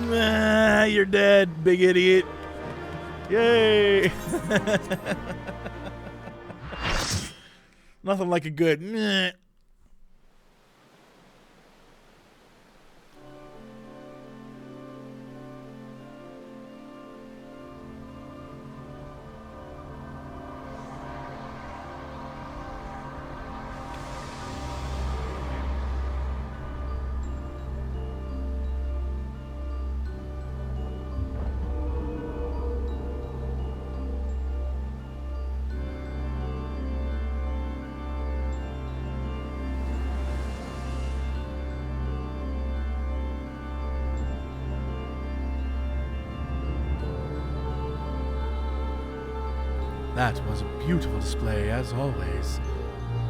Nah, you're dead, big idiot. Yay! Nothing like a good meh. That was a beautiful display, as always.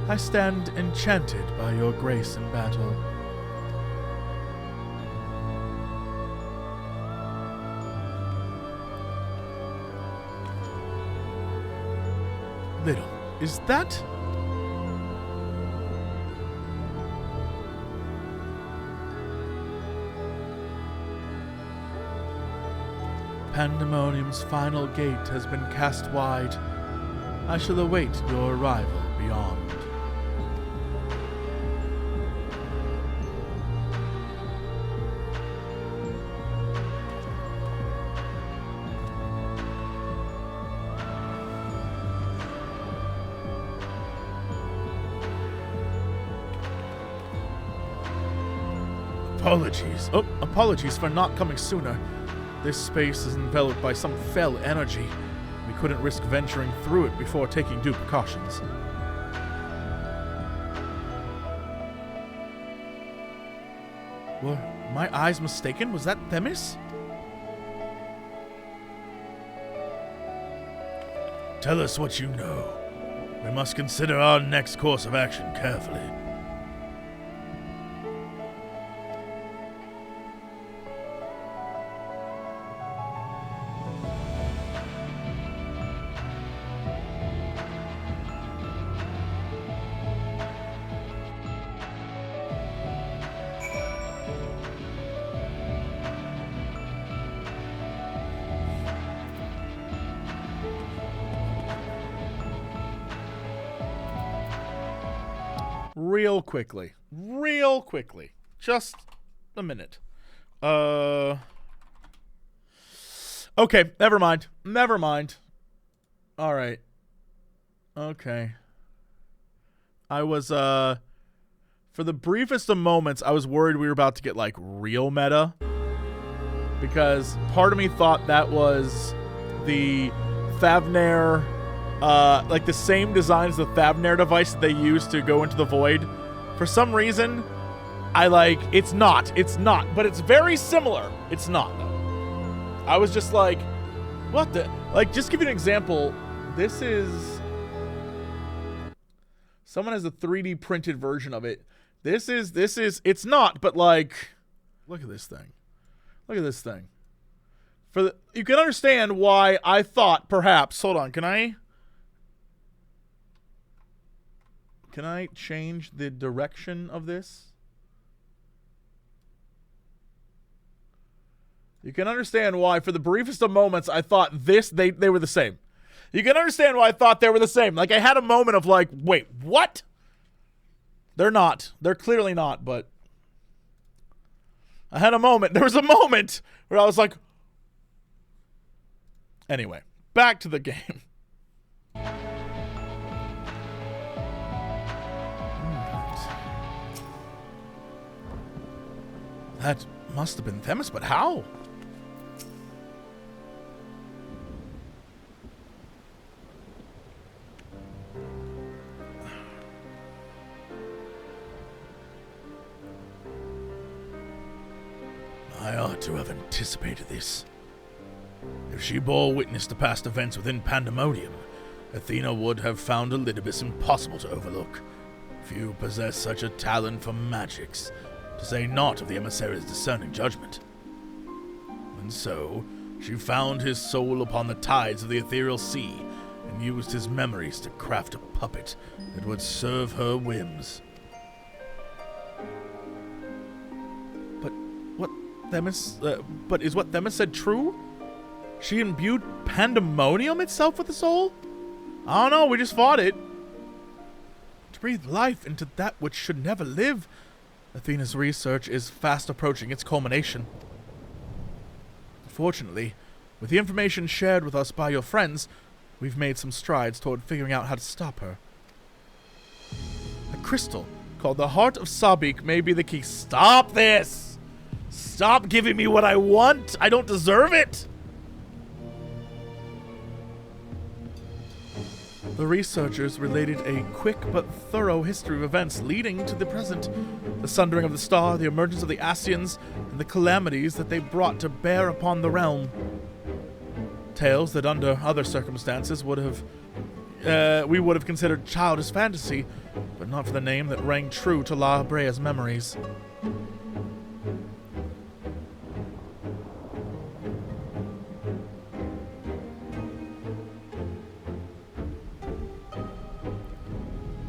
I stand enchanted by your grace in battle. Little, is that... Pandemonium's final gate has been cast wide. I shall await your arrival beyond. Apologies for not coming sooner. This space is enveloped by some fell energy. We couldn't risk venturing through it before taking due precautions. Were my eyes mistaken? Was that Themis? Tell us what you know. We must consider our next course of action carefully. real quickly. Real quickly. Just a minute. Okay, never mind. Never mind. All right. Okay. I was, for the briefest of moments, I was worried we were about to get, like, real meta. Because part of me thought that was the Thavnair, like the same design as the Thavnair device that they used to go into the void. For some reason, it's not, but it's very similar. It's not, though. I was just like, what the, like, just give you an example. This is, someone has a 3D printed version of it. This is, it's not, but like, look at this thing. Look at this thing. You can understand why I thought perhaps, hold on, can I change the direction of this? You can understand why for the briefest of moments I thought they were the same. You can understand why I thought they were the same. Like I had a moment of like, wait, what? They're not. They're clearly not, but I had a moment. There was a moment where I was like, anyway, back to the game. That must have been Themis, but how? I ought to have anticipated this. If she bore witness to past events within Pandemonium, Athena would have found Elidibus impossible to overlook. Few possess such a talent for magics, to say naught of the emissary's discerning judgment. And so, she found his soul upon the tides of the Ethereal Sea, and used his memories to craft a puppet that would serve her whims. But is what Themis said true? She imbued Pandemonium itself with a soul? I don't know, we just fought it. To breathe life into that which should never live. Athena's research is fast approaching its culmination. Fortunately, with the information shared with us by your friends, we've made some strides toward figuring out how to stop her. A crystal called the Heart of Sabik may be the key. Stop this! Stop giving me what I want! I don't deserve it! The researchers related a quick but thorough history of events leading to the present. The sundering of the star, the emergence of the Scions, and the calamities that they brought to bear upon the realm. Tales that under other circumstances we would have considered childish fantasy, but not for the name that rang true to La Habrea's memories.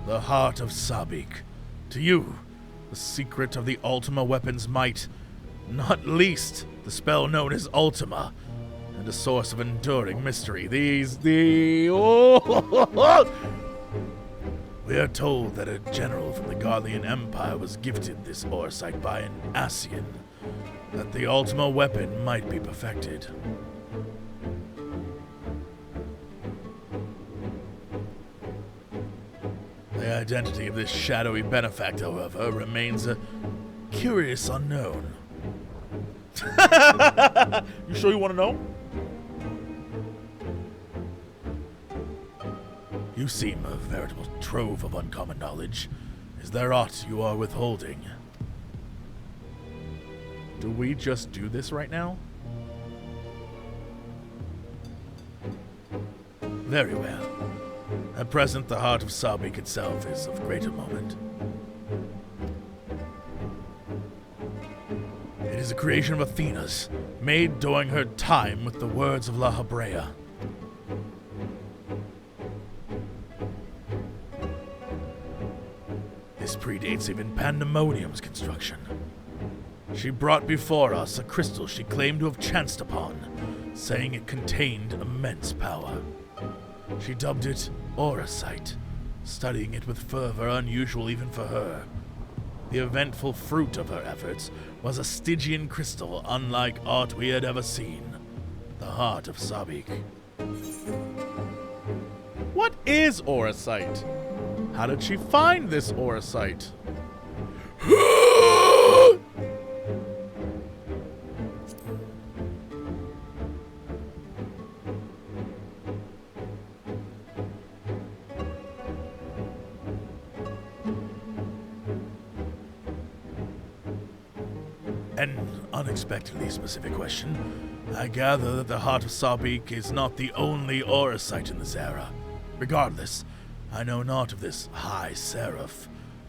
The Heart of Sabik. To you, the secret of the Ultima weapon's might, not least the spell known as Ultima, and a source of enduring mystery. We are told that a general from the Garlean Empire was gifted this oversight by an Ascian, that the Ultima weapon might be perfected. The identity of this shadowy benefactor, however, remains a curious unknown. You sure you want to know? You seem a veritable trove of uncommon knowledge. Is there aught you are withholding? Do we just do this right now? Very well. At present, the Heart of Sabik itself is of greater moment. It is a creation of Athena's, made during her time with the words of La Habrea. This predates even Pandemonium's construction. She brought before us a crystal she claimed to have chanced upon, saying it contained immense power. She dubbed it Auracite, studying it with fervor unusual even for her. The eventful fruit of her efforts was a Stygian crystal unlike aught we had ever seen, the Heart of Sabik. What is Auracite? How did she find this Auracite? An unexpectedly specific question. I gather that the Heart of Sabik is not the only Auracite in this era. Regardless, I know not of this High Seraph.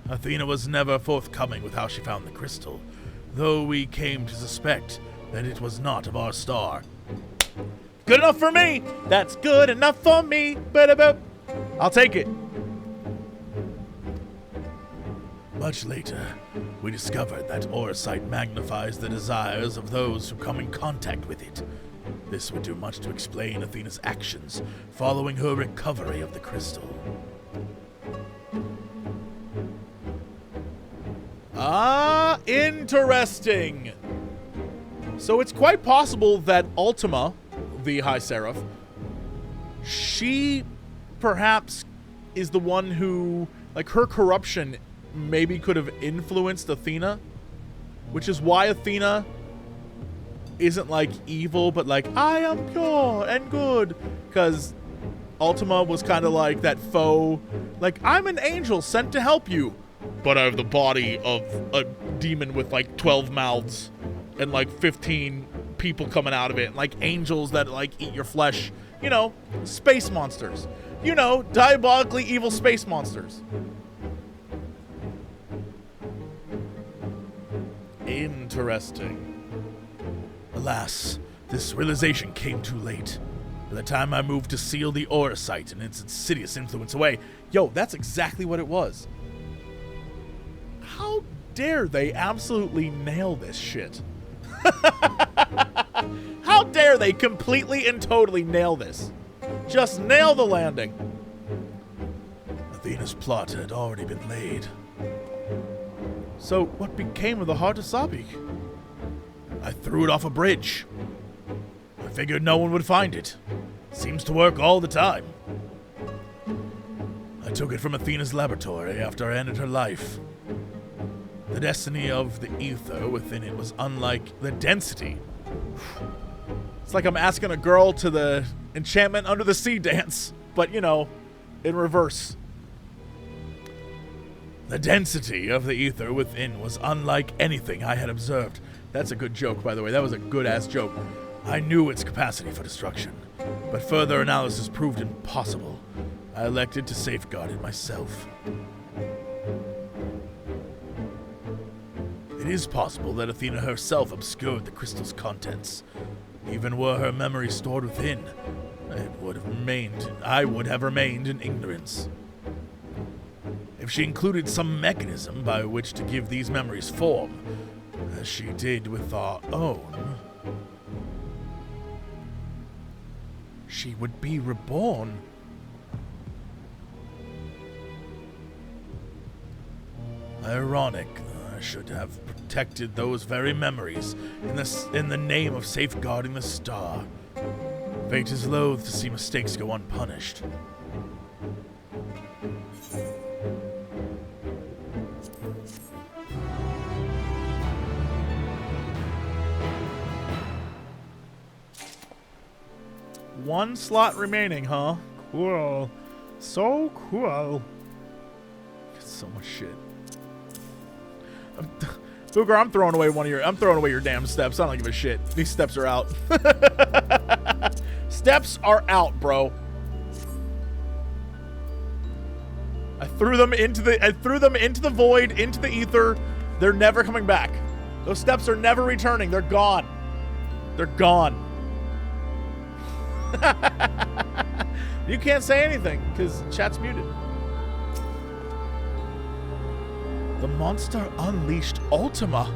Athena was never forthcoming with how she found the crystal, though we came to suspect that it was not of our star. Good enough for me! That's good enough for me! Ba-da-ba. I'll take it. Much later, we discovered that Auracite magnifies the desires of those who come in contact with it. This would do much to explain Athena's actions following her recovery of the crystal. Ah, interesting. So it's quite possible that Ultima, the High Seraph, she perhaps is the one who, like, her corruption maybe could have influenced Athena, which is why Athena isn't like evil, but like, I am pure and good, because Ultima was kind of like that foe, like, I'm an angel sent to help you, but I have the body of a demon with like 12 mouths and like 15 people coming out of it, and like angels that like eat your flesh, you know, space monsters, you know, diabolically evil space monsters. Interesting. Alas, this realization came too late. By the time I moved to seal the Auracite and its insidious influence away, Yo, that's exactly what it was. How dare they absolutely nail this shit? How dare they completely and totally nail this? Just nail the landing. Athena's plot had already been laid. So, what became of the Heart of Sabik? I threw it off a bridge. I figured no one would find it. Seems to work all the time. I took it from Athena's laboratory after I ended her life. The destiny of the ether within it was unlike The density. It's like I'm asking a girl to the enchantment under the sea dance, but, you know, in reverse. the density of the ether within was unlike anything I had observed. That's a good joke, by the way. That was a good-ass joke. I knew its capacity for destruction, but further analysis proved impossible. I elected to safeguard it myself. It is possible that Athena herself obscured the crystal's contents. Even were her memory stored within, I would have remained in ignorance. If she included some mechanism by which to give these memories form, as she did with our own, she would be reborn. Ironic, I should have protected those very memories in the name of safeguarding the star. Fate is loath to see mistakes go unpunished. One slot remaining, huh? Cool. So cool. So much shit. Booger, I'm throwing away your damn steps. I don't give a shit. These steps are out. Steps are out, bro. I threw them into the void, into the ether. They're never coming back. Those steps are never returning. They're gone. They're gone. You can't say anything because chat's muted. The monster unleashed Ultima.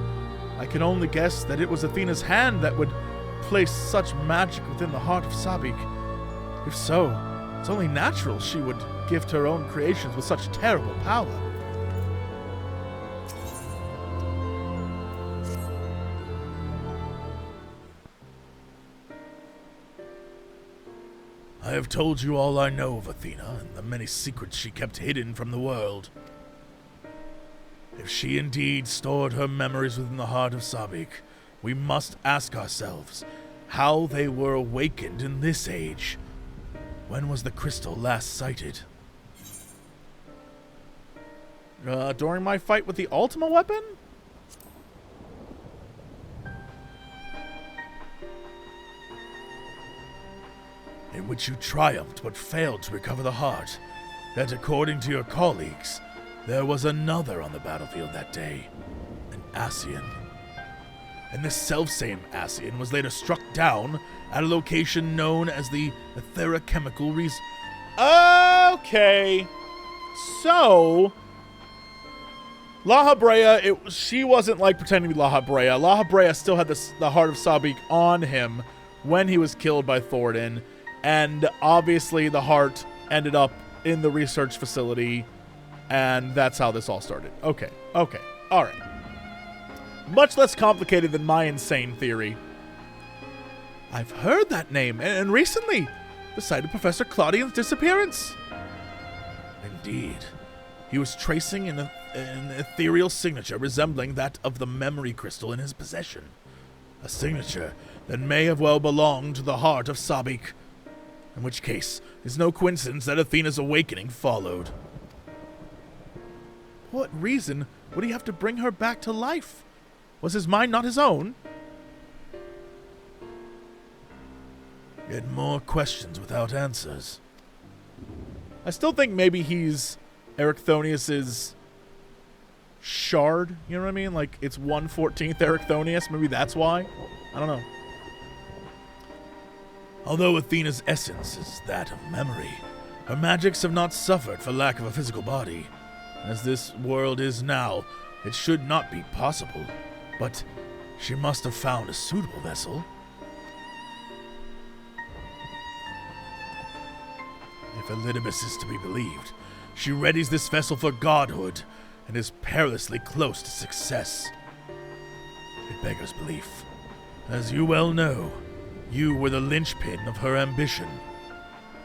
I can only guess that it was Athena's hand that would place such magic within the Heart of Sabik. If so, It's only natural she would gift her own creations with such terrible power. I have told you all I know of Athena and the many secrets she kept hidden from the world. If she indeed stored her memories within the Heart of Sabik, we must ask ourselves how they were awakened in this age. When was the crystal last sighted? During my fight with the Ultima weapon? In which you triumphed but failed to recover the heart. That according to your colleagues, there was another on the battlefield that day, an Ascian. And this selfsame Ascian was later struck down at a location known as the Chemical Reason. Okay. So, La Habrea, she wasn't like pretending to be La Habrea. La Habrea still had the Heart of Sabik on him when he was killed by Thordan. And obviously the heart ended up in the research facility, and that's how this all started. Okay, all right. Much less complicated than my insane theory. I've heard that name, and recently, the site of Professor Claudian's disappearance. Indeed. He was tracing an ethereal signature resembling that of the memory crystal in his possession. A signature that may have well belonged to the Heart of Sabik. In which case, it's no coincidence that Athena's awakening followed. What reason would he have to bring her back to life? Was his mind not his own? Yet more questions without answers. I still think maybe he's Erichthonius's shard, you know what I mean? Like, it's 1/14th Erichthonius, maybe that's why? I don't know. Although Athena's essence is that of memory, her magics have not suffered for lack of a physical body. As this world is now, it should not be possible, but she must have found a suitable vessel. If Elidibus is to be believed, she readies this vessel for godhood and is perilously close to success. It beggars belief. As you well know, you were the linchpin of her ambition.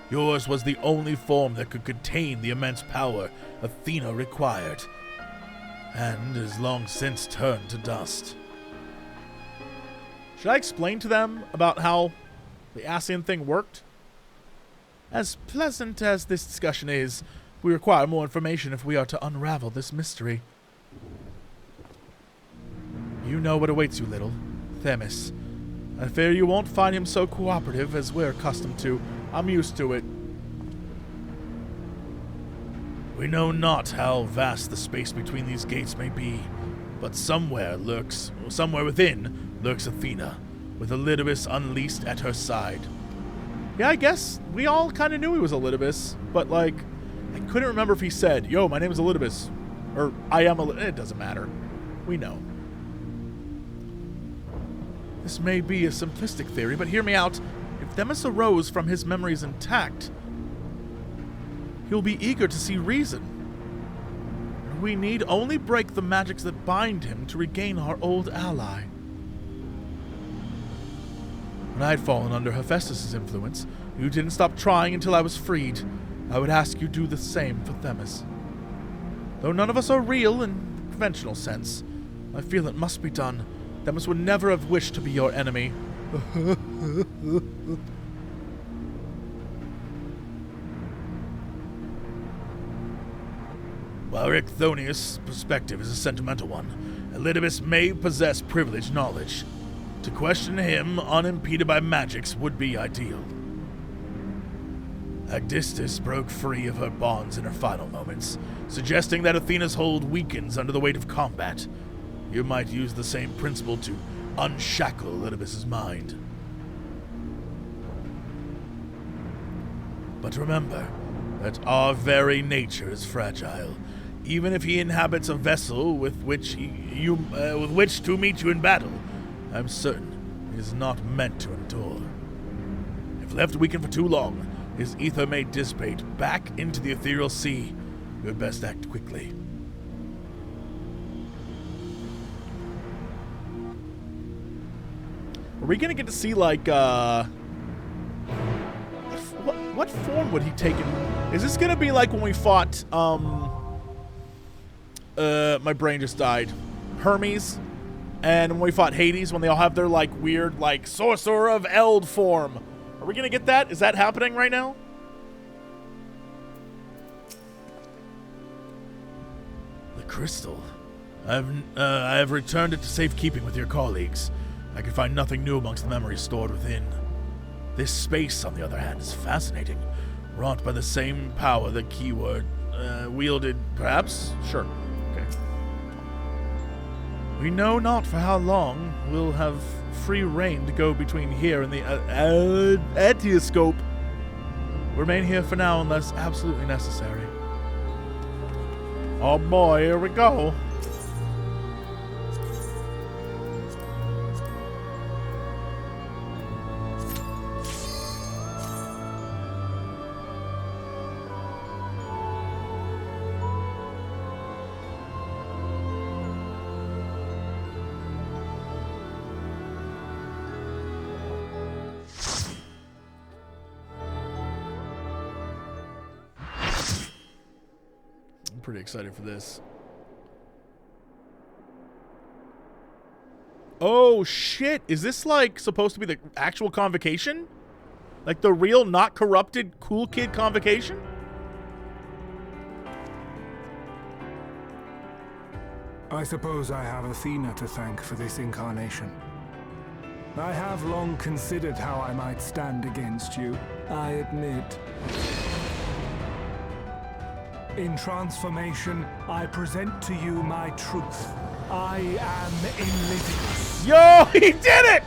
Yours was the only form that could contain the immense power Athena required, and is long since turned to dust. Should I explain to them about how the Ascian thing worked? As pleasant as this discussion is, we require more information if we are to unravel this mystery. You know what awaits you, little Themis. I fear you won't find him so cooperative as we're accustomed to. I'm used to it. We know not how vast the space between these gates may be, but somewhere within lurks Athena, with Elidibus unleashed at her side. Yeah, I guess we all kind of knew he was Elidibus, but like, I couldn't remember if he said, "Yo, my name is Elidibus," or "I am Elidibus." It doesn't matter. We know. This may be a simplistic theory, but hear me out. If Themis arose from his memories intact, he'll be eager to see reason. We need only break the magics that bind him to regain our old ally. When I had fallen under Hephaestus' influence, you didn't stop trying until I was freed. I would ask you do the same for Themis. Though none of us are real in the conventional sense, I feel it must be done. Themis would never have wished to be your enemy. While Erichthonius' perspective is a sentimental one, Elidibus may possess privileged knowledge. To question him unimpeded by magics would be ideal. Agdistis broke free of her bonds in her final moments, suggesting that Athena's hold weakens under the weight of combat. You might use the same principle to unshackle Elidibus' mind. But remember that our very nature is fragile. Even if he inhabits a vessel with which to meet you in battle, I'm certain he is not meant to endure. If left weakened for too long, his ether may dissipate back into the Ethereal Sea. You had best act quickly. Are we gonna get to see, like, what form would he take in? Is this gonna be like when we fought, my brain just died. Hermes, and when we fought Hades, when they all have their, like, weird, like, Sorcerer of Eld form. Are we gonna get that? Is that happening right now? The crystal. I have returned it to safekeeping with your colleagues. I can find nothing new amongst the memories stored within. This space, on the other hand, is fascinating. Wrought by the same power the keyword wielded, perhaps? Sure. Okay. We know not for how long we'll have free reign to go between here and the Etioscope. Remain here for now unless absolutely necessary. Oh boy, here we go. Pretty excited for this. Oh shit, is this like supposed to be the actual convocation? Like the real not corrupted cool kid convocation? I suppose I have Athena to thank for this incarnation. I have long considered how I might stand against you, I admit. In transformation, I present to you my truth. I am Elysius. Yo, he did it!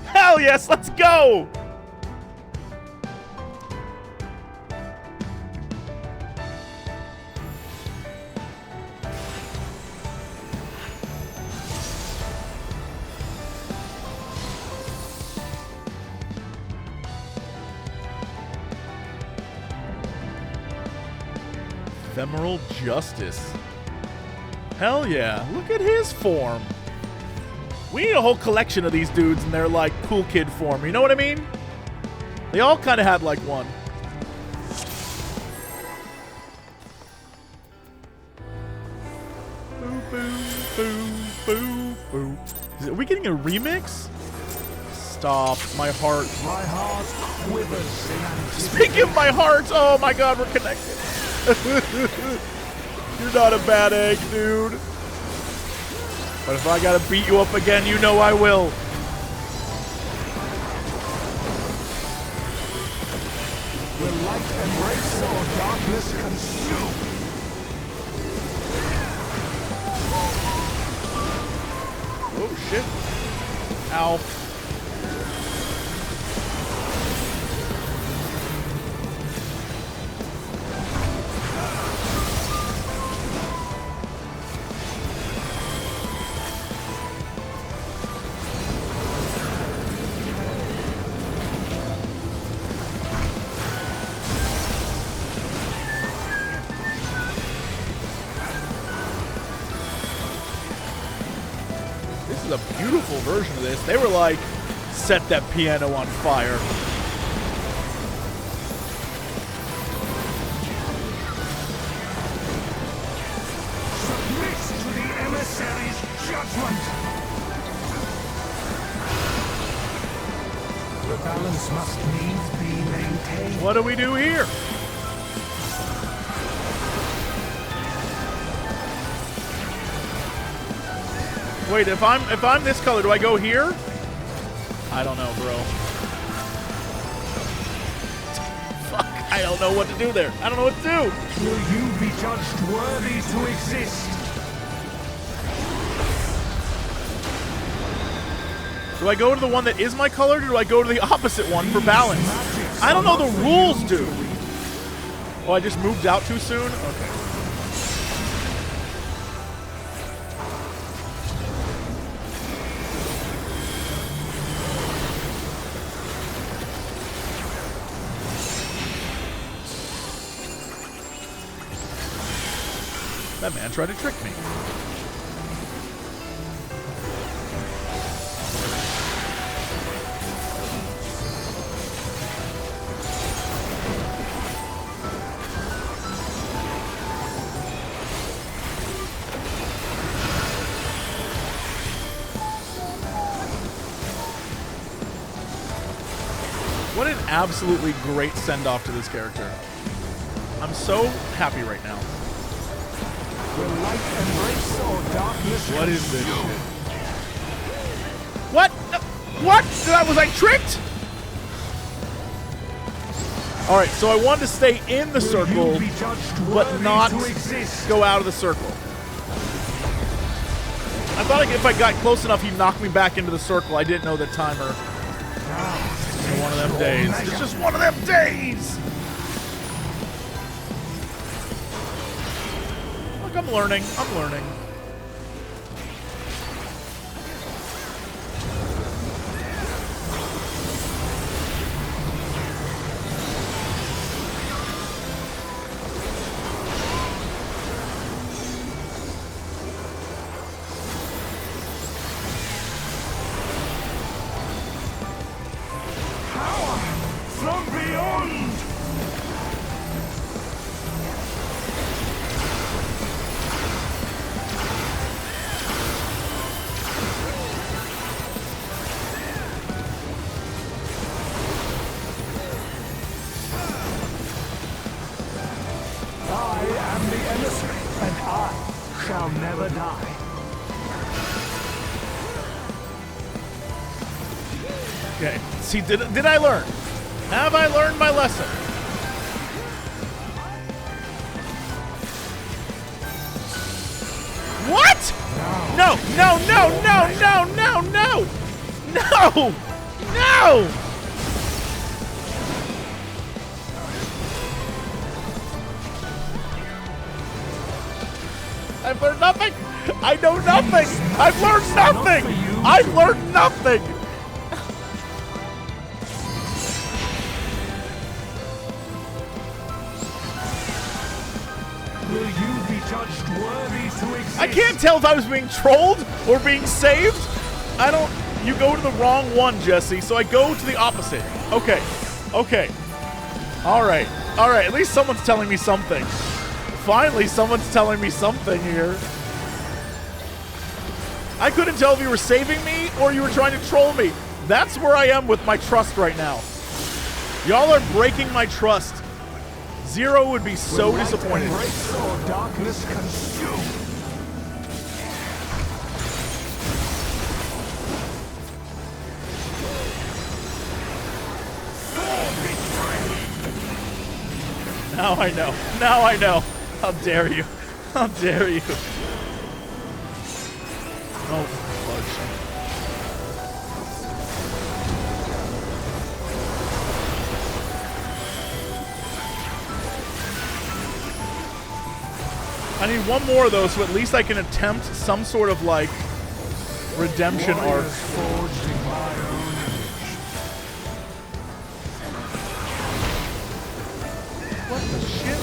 Hell yes, let's go! Ephemeral Justice. Hell yeah, look at his form. We need a whole collection of these dudes in their, like, cool kid form, you know what I mean? They all kind of had, like, one. Boo, boo, boo, boo, boo. Are we getting a remix? Stop, my heart. My heart quivers. Speaking of my heart, oh my god, we're connected. You're not a bad egg, dude. But if I gotta beat you up again, you know I will. Will light embrace or darkness consume? Oh shit. Ow. A beautiful version of this. They were like, set that piano on fire. Submit to the emissary's judgment. The balance must needs be maintained. What do we do here? Wait, if I'm this color, do I go here? I don't know, bro. Fuck, I don't know what to do there. I don't know what to do. Will you be judged worthy to exist? Do I go to the one that is my color, or do I go to the opposite one for balance? I don't know the rules, dude. Oh, I just moved out too soon? Okay. That man tried to trick me. What an absolutely great send-off to this character. I'm so happy right now. Will light embrace or darkness? What is this shit? What? What? Was I tricked? All right, so I wanted to stay in the circle, but not go out of the circle. I thought if I got close enough, he'd knock me back into the circle. I didn't know the timer. It's one of them days. It's just one of them days. Look, I'm learning. I'm learning. Okay. See, did I learn? Have I learned my lesson? What? No, no, no, no, no, no, no! No! No! I've learned nothing! I know nothing! I've learned nothing! I've learned nothing! I can't tell if I was being trolled or being saved. I don't... You go to the wrong one, Jesse, so I go to the opposite. Okay. Okay. Alright. Alright, at least someone's telling me something. Finally, someone's telling me something here. I couldn't tell if you were saving me or you were trying to troll me. That's where I am with my trust right now. Y'all are breaking my trust. Zero would be so disappointed. Darkness consume. Now I know. Now I know. How dare you? How dare you? Oh, fudge. I need one more of those so at least I can attempt some sort of, like, redemption arc. What the shit?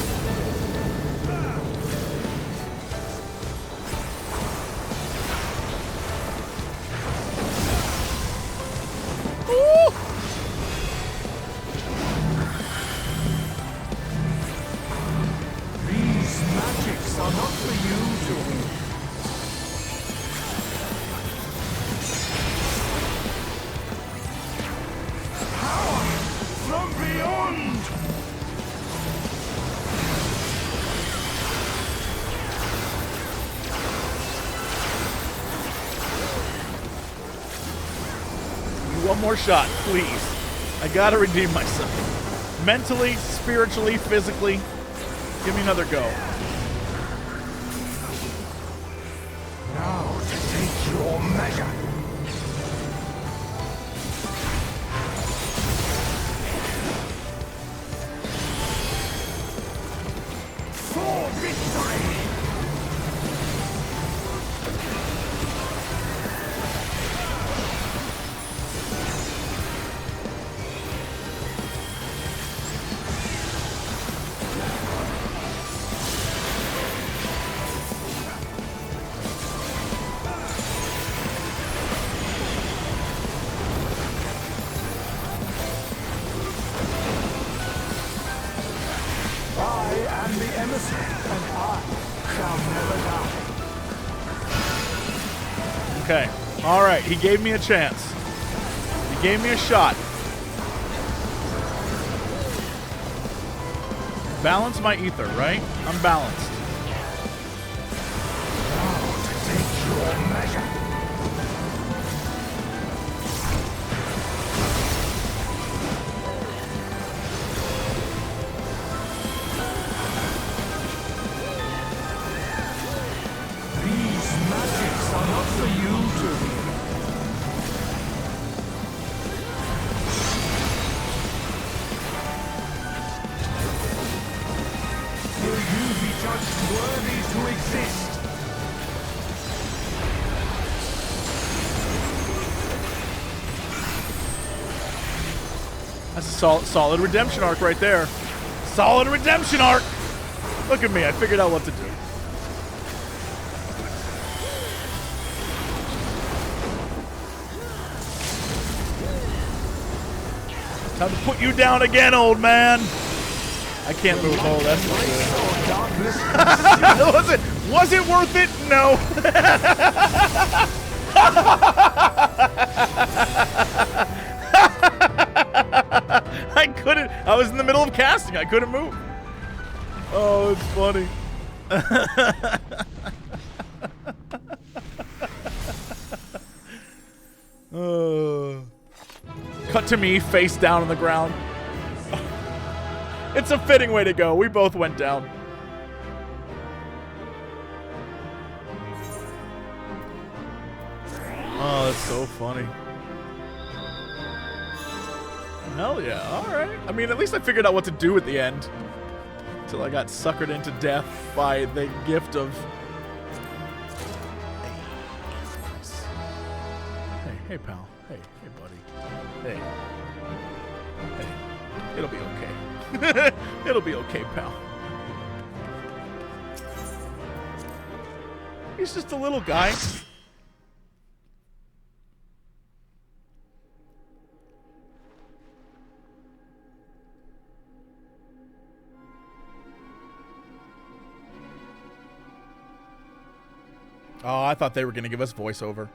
Ooh! These magics are not for you to wield. Power from beyond! One more shot, please. I gotta redeem myself. Mentally, spiritually, physically. Give me another go. Now to take your measure. For victory! shall never die. Okay. Alright, he gave me a chance. He gave me a shot. Balance my ether, right? I'm balanced. That's a solid redemption arc right there. Solid redemption arc! Look at me, I figured out what to do. Time to put you down again, old man! I can't move. Oh, that's not good. Was it worth it? No. I couldn't. I was in the middle of casting. I couldn't move. Oh, it's funny. Cut to me, face down on the ground. It's a fitting way to go. We both went down. Oh, that's so funny. Hell yeah, alright. I mean, at least I figured out what to do at the end. Until I got suckered into death by the gift of... Hey, pal. Hey, buddy. Hey. It'll be okay. It'll be okay, pal. He's just a little guy. Oh, I thought they were going to give us voiceover.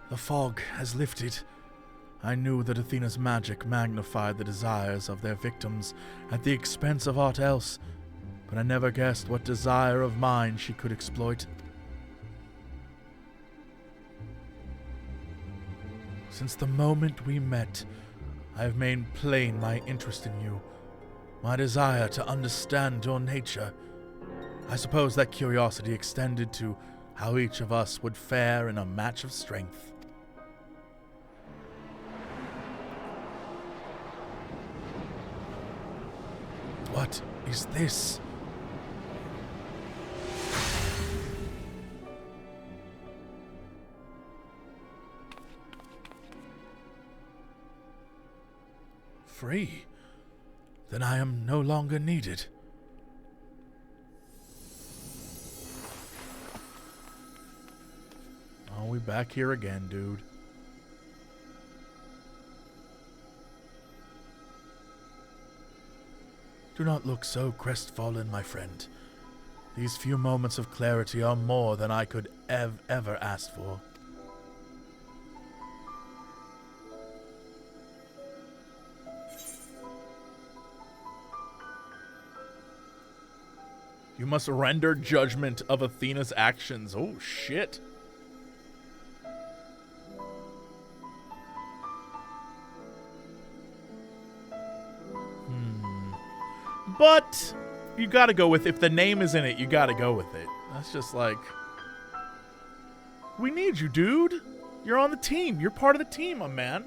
The fog has lifted. I knew that Athena's magic magnified the desires of their victims at the expense of aught else, but I never guessed what desire of mine she could exploit. Since the moment we met, I have made plain my interest in you, my desire to understand your nature. I suppose that curiosity extended to how each of us would fare in a match of strength. What is this? Free? Then I am no longer needed. Oh, we back here again, dude. Do not look so crestfallen, my friend. These few moments of clarity are more than I could ever ask for. You must render judgment of Athena's actions. Oh, shit. But you gotta go with, if the name is in it, you gotta go with it. That's just like, we need you, dude. You're on the team. You're part of the team, my man.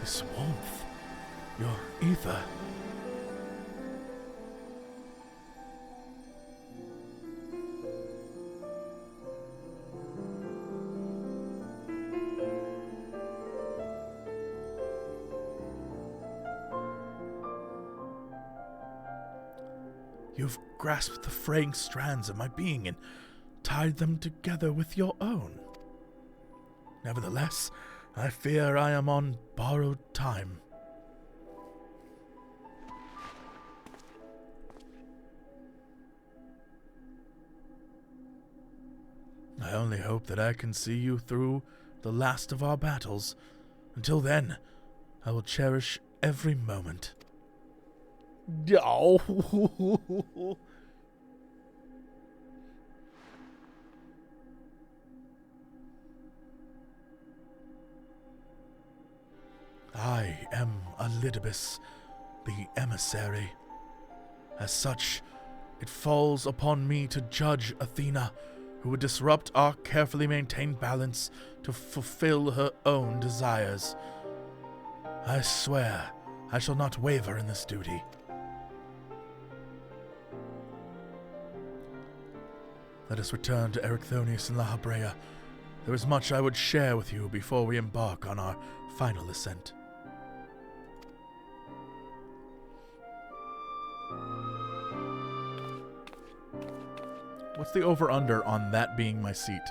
This warmth, your ether. You've grasped the fraying strands of my being and tied them together with your own. Nevertheless, I fear I am on borrowed time. I only hope that I can see you through the last of our battles. Until then, I will cherish every moment. Oh. I am Elidibus, the emissary. As such, it falls upon me to judge Athena, who would disrupt our carefully maintained balance to fulfill her own desires. I swear I shall not waver in this duty. Let us return to Erechthonius and La Habrea. There is much I would share with you before we embark on our final ascent. What's the over-under on that being my seat?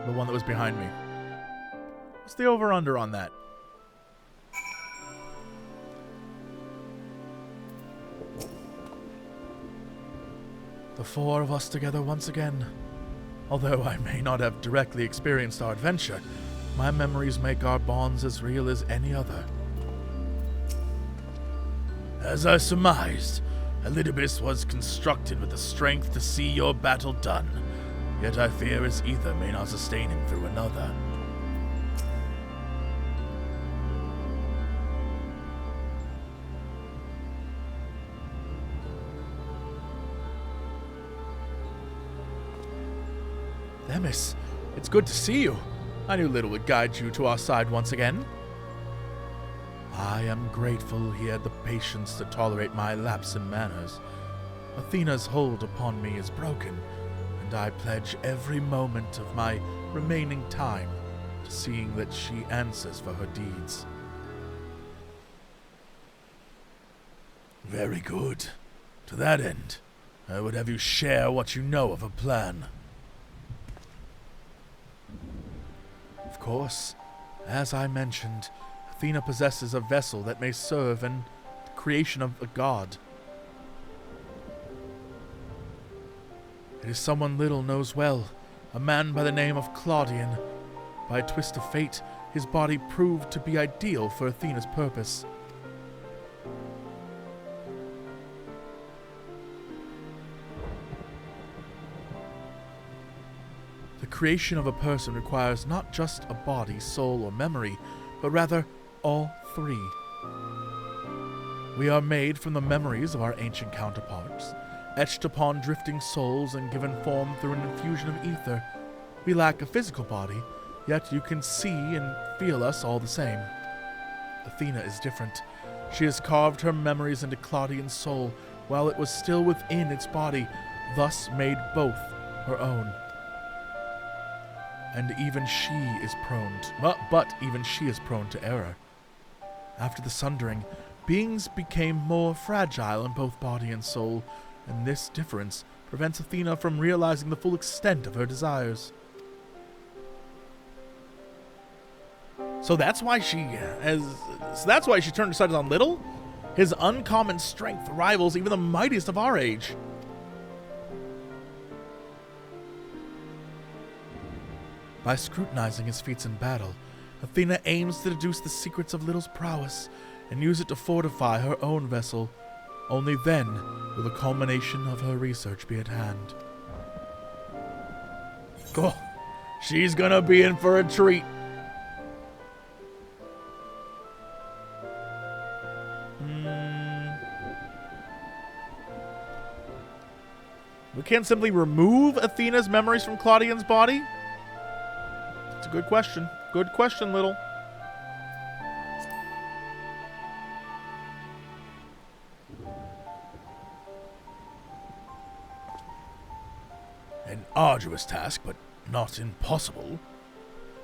The one that was behind me. What's the over-under on that? The four of us together once again. Although I may not have directly experienced our adventure, my memories make our bonds as real as any other. As I surmised, Elidibus was constructed with the strength to see your battle done, yet I fear his ether may not sustain him through another. Themis, it's good to see you. I knew little would guide you to our side once again. I am grateful he had the patience to tolerate my lapse in manners. Athena's hold upon me is broken, and I pledge every moment of my remaining time to seeing that she answers for her deeds. Very good. To that end, I would have you share what you know of her plan. Of course, as I mentioned, Athena possesses a vessel that may serve in the creation of a god. It is someone little knows well, a man by the name of Claudian. By a twist of fate, his body proved to be ideal for Athena's purpose. The creation of a person requires not just a body, soul, or memory, but rather all three. We are made from the memories of our ancient counterparts, etched upon drifting souls and given form through an infusion of ether. We lack a physical body, yet you can see and feel us all the same. Athena is different. She has carved her memories into Claudian's soul while it was still within its body, thus made both her own. And even she is prone to error. After the sundering, beings became more fragile in both body and soul, and this difference prevents Athena from realizing the full extent of her desires. So that's why she turned her sights on Little? His uncommon strength rivals even the mightiest of our age. By scrutinizing his feats in battle, Athena aims to deduce the secrets of Little's prowess and use it to fortify her own vessel. Only then will the culmination of her research be at hand. Oh, she's gonna be in for a treat. We can't simply remove Athena's memories from Claudian's body? It's a good question. Good question, Little. An arduous task, but not impossible.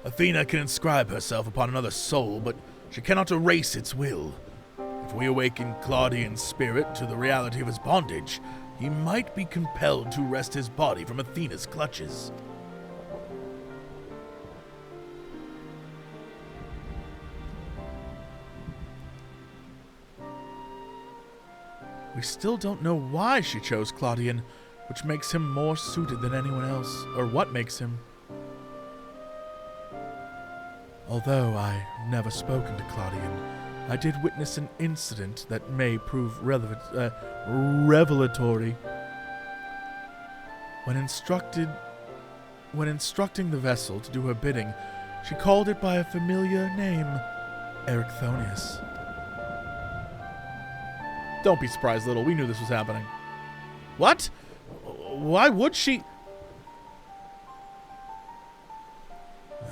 Athena can inscribe herself upon another soul, but she cannot erase its will. If we awaken Claudian's spirit to the reality of his bondage, he might be compelled to wrest his body from Athena's clutches. We still don't know why she chose Claudian, which makes him more suited than anyone else, or what makes him. Although I've never spoken to Claudian, I did witness an incident that may prove revelatory. When instructing the vessel to do her bidding, she called it by a familiar name, Ericthonius. Don't be surprised, Little. We knew this was happening. What? Why would she?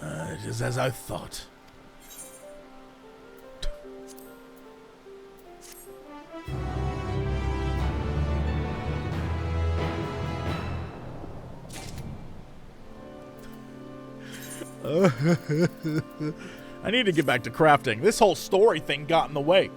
It is as I thought. I need to get back to crafting. This whole story thing got in the way.